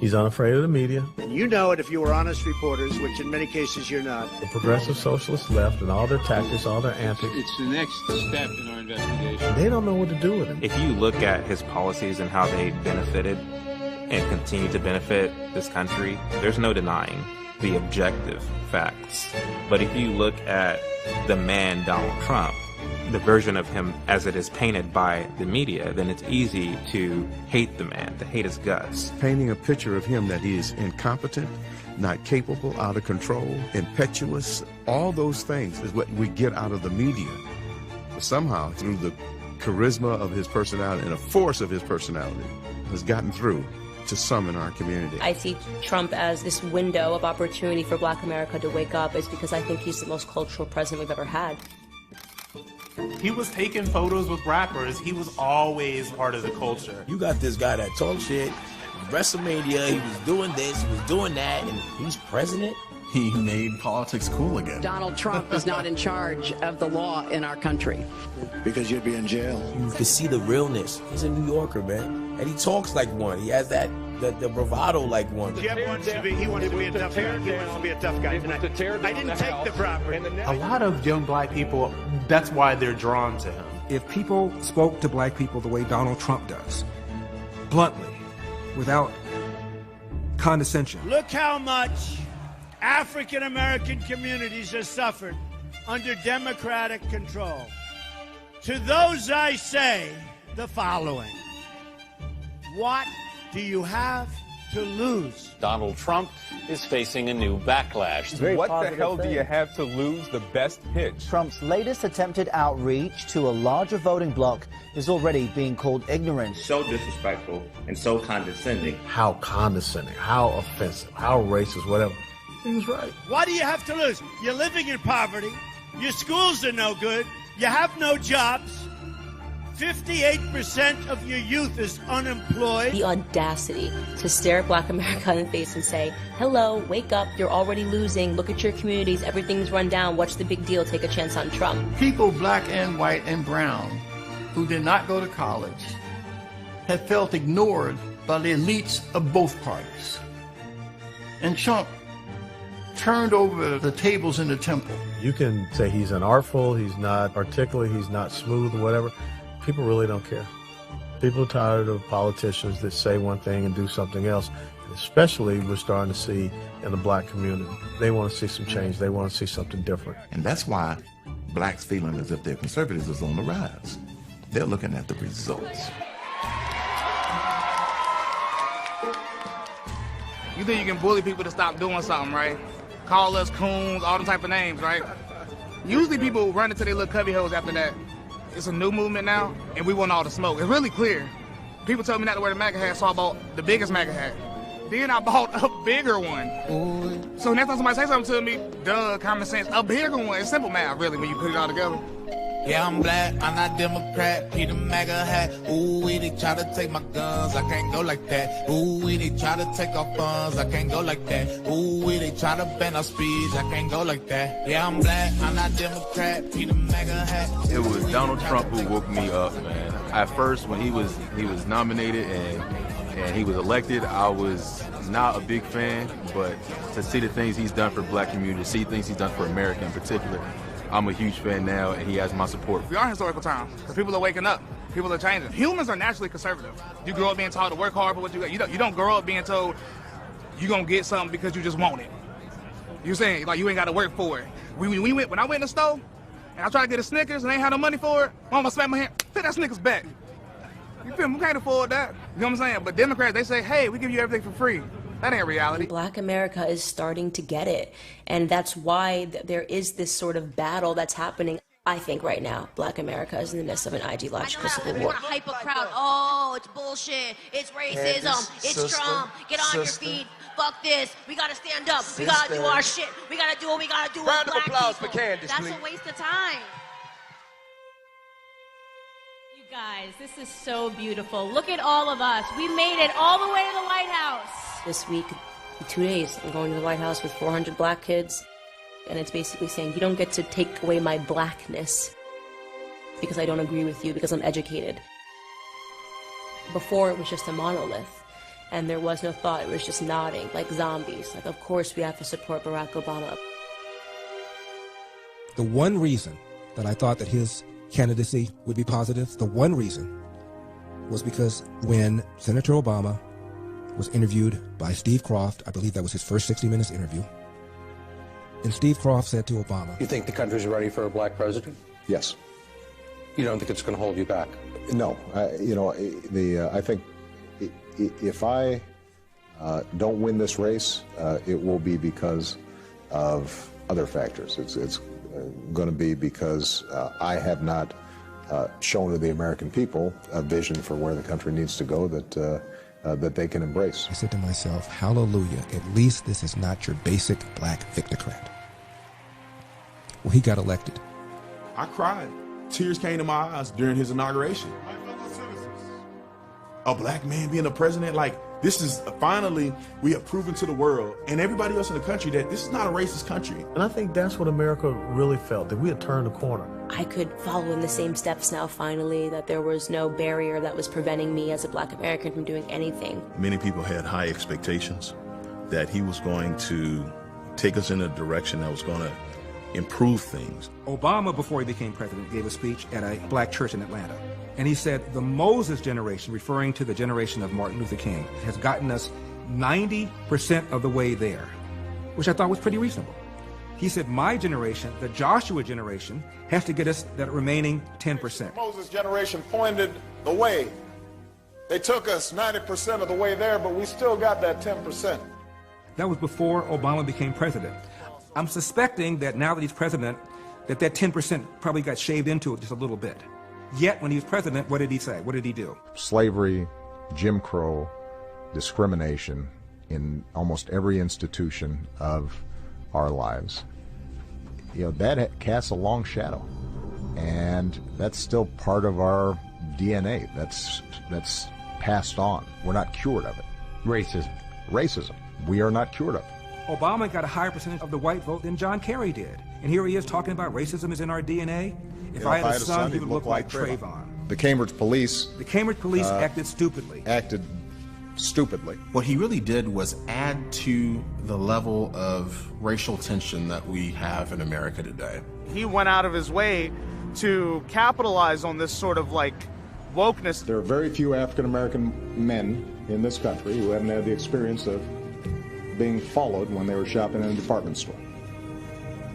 He's unafraid of the media. You know it if you were honest reporters, which in many cases you're not. The progressive socialist left and all their tactics, all their antics. It's the next step in our investigation. They don't know what to do with him. If you look at his policies and how they benefited and continue to benefit this country, there's no denying the objective facts. But if you look at the man Donald Trump, the version of him as it is painted by the media, then it's easy to hate the man, to hate his guts. Painting a picture of him that he is incompetent, not capable, out of control, impetuous, all those things is what we get out of the media. But somehow, through the charisma of his personality and a force of his personality, has gotten through to some in our community. I see Trump as this window of opportunity for Black America to wake up, is because I think he's the most cultural president we've ever had. He was taking photos with rappers. He was always part of the culture. You got this guy that talks shit, WrestleMania, he was doing this, he was doing that, and he's president? He made politics cool again. Donald Trump is not in charge of the law in our country. Because you'd be in jail. You can see the realness. He's a New Yorker, man. And he talks like one. He has that the bravado like one. Jeb wants to be, he wants to be a tough guy. He wants to be a tough guy tonight. I didn't take the property. A lot of young black people, that's why they're drawn to him. If people spoke to black people the way Donald Trump does, bluntly, without condescension. Look how much African American communities have suffered under Democratic control. To those I say the following. What do you have to lose? Donald Trump is facing a new backlash. What the hell do you have to lose? The best pitch. Trump's latest attempted outreach to a larger voting bloc is already being called ignorant. So disrespectful and so condescending. How condescending, how offensive, how racist, whatever. He was right. What do you have to lose? You're living in poverty. Your schools are no good. You have no jobs. 58% of your youth is unemployed. The audacity to stare at black America in the face and say, hello, wake up, you're already losing, look at your communities, everything's run down, what's the big deal, take a chance on Trump. People, black and white and brown, who did not go to college, have felt ignored by the elites of both parties. And Trump turned over the tables in the temple. You can say he's unartful, he's not articulate, he's not smooth, or whatever. People really don't care. People are tired of politicians that say one thing and do something else. Especially we're starting to see in the black community. They want to see some change. They want to see something different. And that's why blacks feeling as if their conservatives is on the rise. They're looking at the results. You think you can bully people to stop doing something, right? Call us coons, all the type of names, right? Usually people run into their little cubby holes after that. It's a new movement now, and we want all the smoke. It's really clear. People tell me not to wear the MAGA hat, so I bought the biggest MAGA hat. Then I bought a bigger one. Ooh. So next time somebody say something to me, duh, common sense, a bigger one. It's simple math, really, when you put it all together. Yeah, I'm black, I'm not Democrat, Peter MAGA hat. Ooh, they try to take my guns, I can't go like that. Ooh, they try to take our funds, I can't go like that. Ooh, they try to ban our speech, I can't go like that. Yeah, I'm black, I'm not Democrat, Peter MAGA hat. It was Donald Trump who woke me up, man. At first, when he was nominated and he was elected, I was not a big fan, but to see the things he's done for the black community, to see things he's done for America in particular, I'm a huge fan now, and he has my support. We are in historical times, because people are waking up. People are changing. Humans are naturally conservative. You grow up being taught to work hard for what you got. You don't grow up being told you're going to get something because you just want it. You're saying, like, you ain't got to work for it. When I went in the store, and I tried to get a Snickers, and I ain't had no money for it, Mama smacked my hand, put that Snickers back. You feel me? We can't afford that. You know what I'm saying? But Democrats, they say, hey, we give you everything for free. That ain't reality. Black America is starting to get it. And that's why there is this sort of battle that's happening. I think right now, Black America is in the midst of an ideological civil war. We want to hype a crowd. Oh, it's bullshit. It's racism. It's Trump. Get on your feet. Fuck this. We got to stand up. We got to do our shit. We got to do what we got to do. Round of applause for Candace, That's a waste of time. Guys, this is so beautiful. Look at all of us. We made it all the way to the White House. This week, in 2 days, I'm going to the White House with 400 black kids. And it's basically saying, you don't get to take away my blackness because I don't agree with you, because I'm educated. Before, it was just a monolith. And there was no thought. It was just nodding, like zombies. Like, of course, we have to support Barack Obama. The one reason that I thought that his candidacy would be positive, the one reason was because when Senator Obama was interviewed by Steve Kroft, I believe that was his first 60 Minutes interview, and Steve Kroft said to Obama, "You think the country's ready for a black president?" Yes. You don't think it's going to hold you back? No. I think if I don't win this race, it will be because of other factors. It's going to be because I have not shown to the American people a vision for where the country needs to go that they can embrace. I said to myself, hallelujah, at least this is not your basic black victocrat. Well, he got elected. I cried. Tears came to my eyes during his inauguration. A black man being a president, like, This is finally, we have proven to the world and everybody else in the country that this is not a racist country. And I think that's what America really felt, that we had turned the corner. I could follow in the same steps now, finally, that there was no barrier that was preventing me as a Black American from doing anything. Many people had high expectations that he was going to take us in a direction that was going to improve things. Obama, before he became president, gave a speech at a black church in Atlanta. And he said, the Moses generation, referring to the generation of Martin Luther King, has gotten us 90% of the way there, which I thought was pretty reasonable. He said, my generation, the Joshua generation, has to get us that remaining 10%. The Moses generation pointed the way. They took us 90% of the way there, but we still got that 10%. That was before Obama became president. I'm suspecting that now that he's president, that 10% probably got shaved into it just a little bit. Yet, when he was president, what did he say? What did he do? Slavery, Jim Crow, discrimination in almost every institution of our lives. You know, that casts a long shadow. And that's still part of our DNA. That's passed on. We're not cured of it. Racism. We are not cured of it. Obama got a higher percentage of the white vote than John Kerry did. And here he is talking about racism is in our DNA. If I had a son, he would look like Trayvon. The Cambridge police acted stupidly. What he really did was add to the level of racial tension that we have in America today. He went out of his way to capitalize on this sort of like wokeness. There are very few African American men in this country who haven't had the experience of being followed when they were shopping in a department store.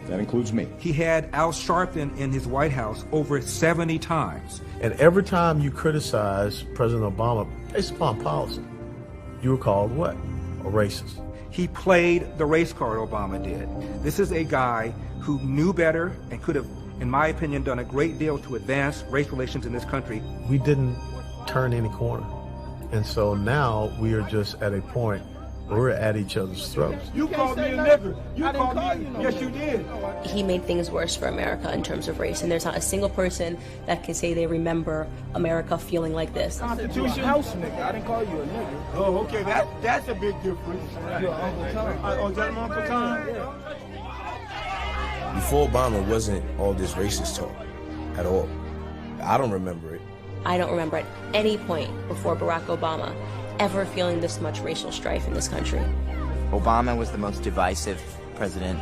That includes me. He had Al Sharpton in his White House over 70 times. And every time you criticize President Obama based upon policy, you were called what? A racist. He played the race card, Obama did. This is a guy who knew better and could have, in my opinion, done a great deal to advance race relations in this country. We didn't turn any corner. And so now we are just at a point where we're at each other's throats. You called me a nigger. You called me. Yes, you did. He made things worse for America in terms of race, and there's not a single person that can say they remember America feeling like this. Constitution house nigga. I didn't call you a nigger. Oh, okay. That's a big difference. Your Uncle Tom. Oh, is that my Uncle Tom? Yeah. Before Obama, wasn't all this racist talk at all. I don't remember it. I don't remember at any point before Barack Obama ever feeling this much racial strife in this country. Obama was the most divisive president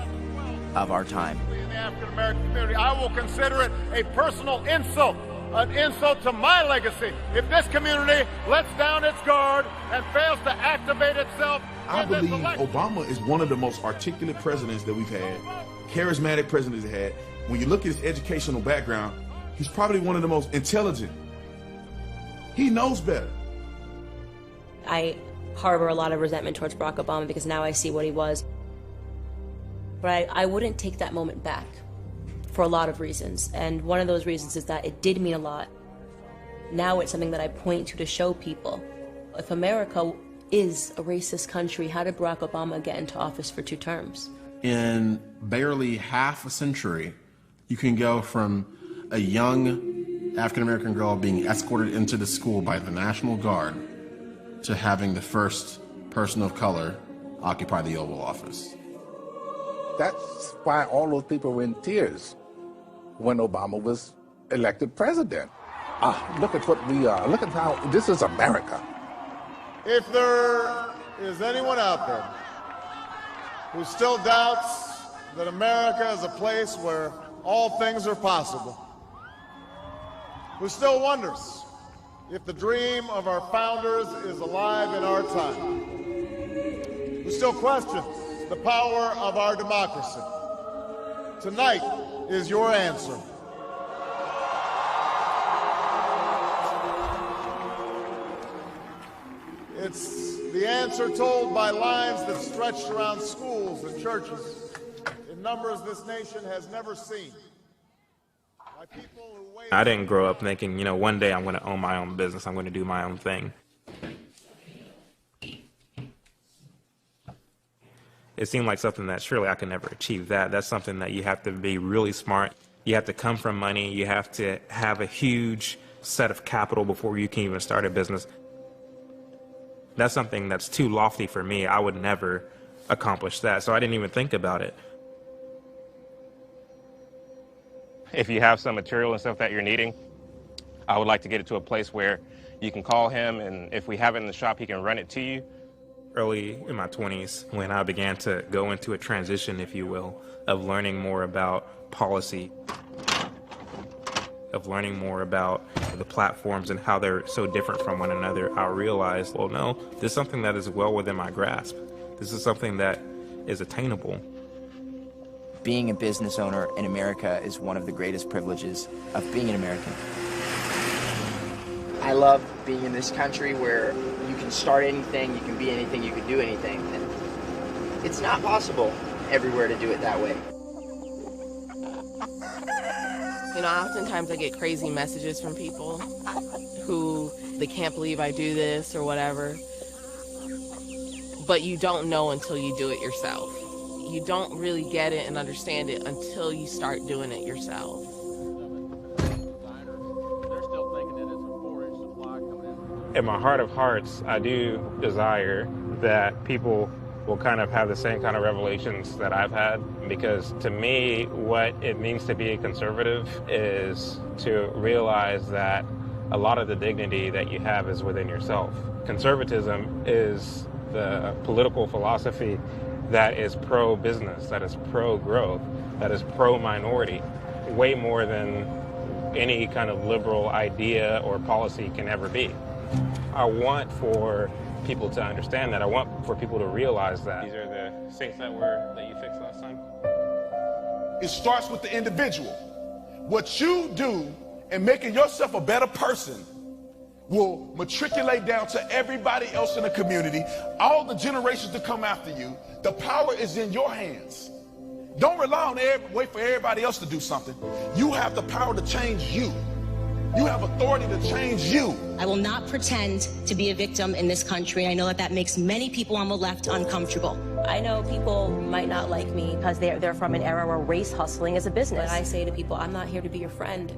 of our time. In the African American community, I will consider it a personal insult, an insult to my legacy, if this community lets down its guard and fails to activate itself. I believe Obama is one of the most articulate presidents that we've had, charismatic presidents we've had. When you look at his educational background, he's probably one of the most intelligent. He knows better. I harbor a lot of resentment towards Barack Obama because now I see what he was. But I wouldn't take that moment back for a lot of reasons. And one of those reasons is that it did mean a lot. Now it's something that I point to show people. If America is a racist country, how did Barack Obama get into office for 2 terms? In barely half a century, you can go from a young African-American girl being escorted into the school by the National Guard to having the first person of color occupy the Oval Office. That's why all those people were in tears when Obama was elected president. Look at what we are. Look at how this is America. If there is anyone out there who still doubts that America is a place where all things are possible, who still wonders if the dream of our founders is alive in our time, who still questions the power of our democracy, tonight is your answer. It's the answer told by lines that stretched around schools and churches in numbers this nation has never seen. I didn't grow up thinking, one day I'm going to own my own business, I'm going to do my own thing. It seemed like something that surely I could never achieve that. That's something that you have to be really smart. You have to come from money. You have to have a huge set of capital before you can even start a business. That's something that's too lofty for me. I would never accomplish that, so I didn't even think about it. If you have some material and stuff that you're needing, I would like to get it to a place where you can call him, and if we have it in the shop, he can run it to you. Early in my 20s, when I began to go into a transition, if you will, of learning more about policy, of learning more about the platforms and how they're so different from one another, I realized, well, no, this is something that is well within my grasp. This is something that is attainable. Being a business owner in America is one of the greatest privileges of being an American. I love being in this country where you can start anything, you can be anything, you can do anything. And it's not possible everywhere to do it that way. You know, oftentimes I get crazy messages from people who they can't believe I do this or whatever. But you don't know until you do it yourself. You don't really get it and understand it until you start doing it yourself. In my heart of hearts, I do desire that people will kind of have the same kind of revelations that I've had, because to me, what it means to be a conservative is to realize that a lot of the dignity that you have is within yourself. Conservatism is the political philosophy that is pro-business, that is pro-growth, that is pro-minority, way more than any kind of liberal idea or policy can ever be. I want for people to understand that. I want for people to realize that. These are the sinks that you fixed last time. It starts with the individual. What you do in making yourself a better person will matriculate down to everybody else in the community, all the generations to come after you. The power is in your hands. Don't rely on wait for everybody else to do something. You have the power to change you. You have authority to change you. I will not pretend to be a victim in this country. I know that that makes many people on the left uncomfortable. I know people might not like me because they're from an era where race hustling is a business. But I say to people, I'm not here to be your friend.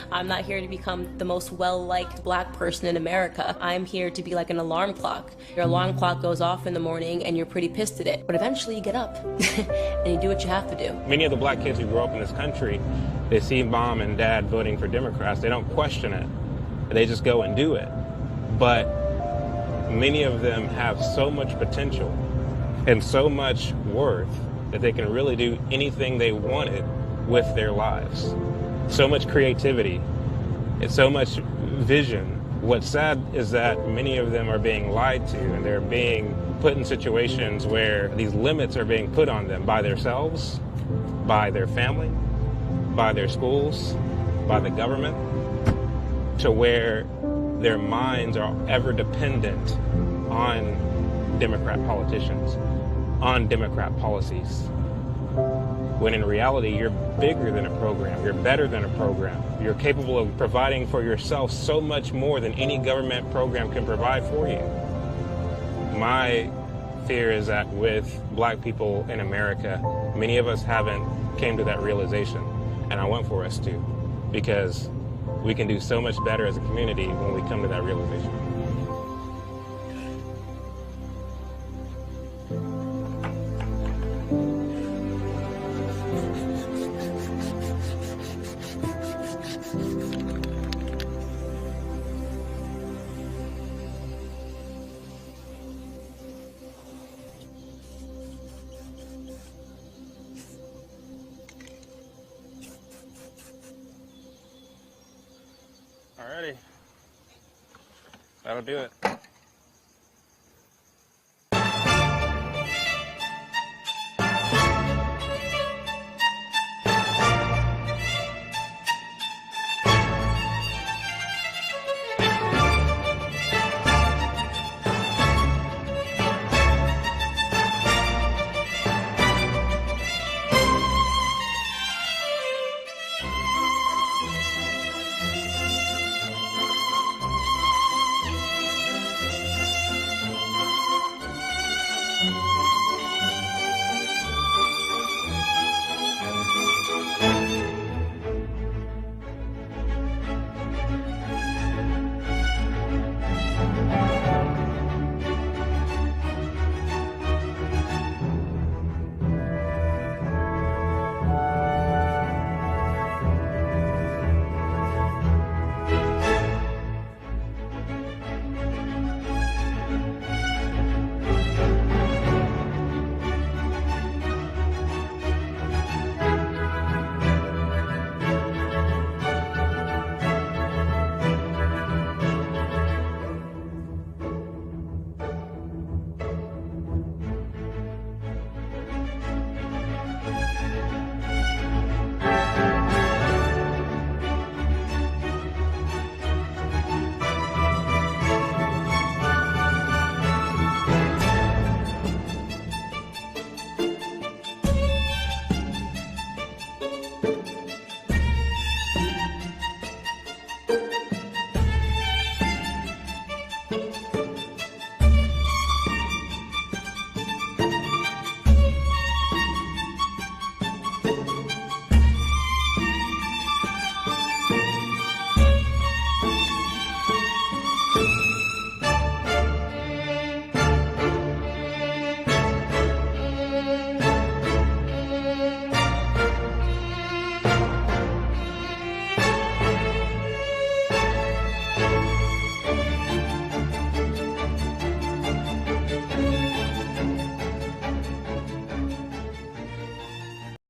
I'm not here to become the most well-liked black person in America. I'm here to be like an alarm clock. Your alarm clock goes off in the morning and you're pretty pissed at it. But eventually you get up and you do what you have to do. Many of the black kids who grow up in this country, they see mom and dad voting for Democrats. They don't question it. They just go and do it. But many of them have so much potential and so much worth that they can really do anything they wanted with their lives. So much creativity, and so much vision. What's sad is that many of them are being lied to, and they're being put in situations where these limits are being put on them by themselves, by their family, by their schools, by the government, to where their minds are ever dependent on Democrat politicians, on Democrat policies. When in reality, you're bigger than a program, you're better than a program. You're capable of providing for yourself so much more than any government program can provide for you. My fear is that with black people in America, many of us haven't came to that realization, and I want for us to, because we can do so much better as a community when we come to that realization. Alrighty, that'll do it.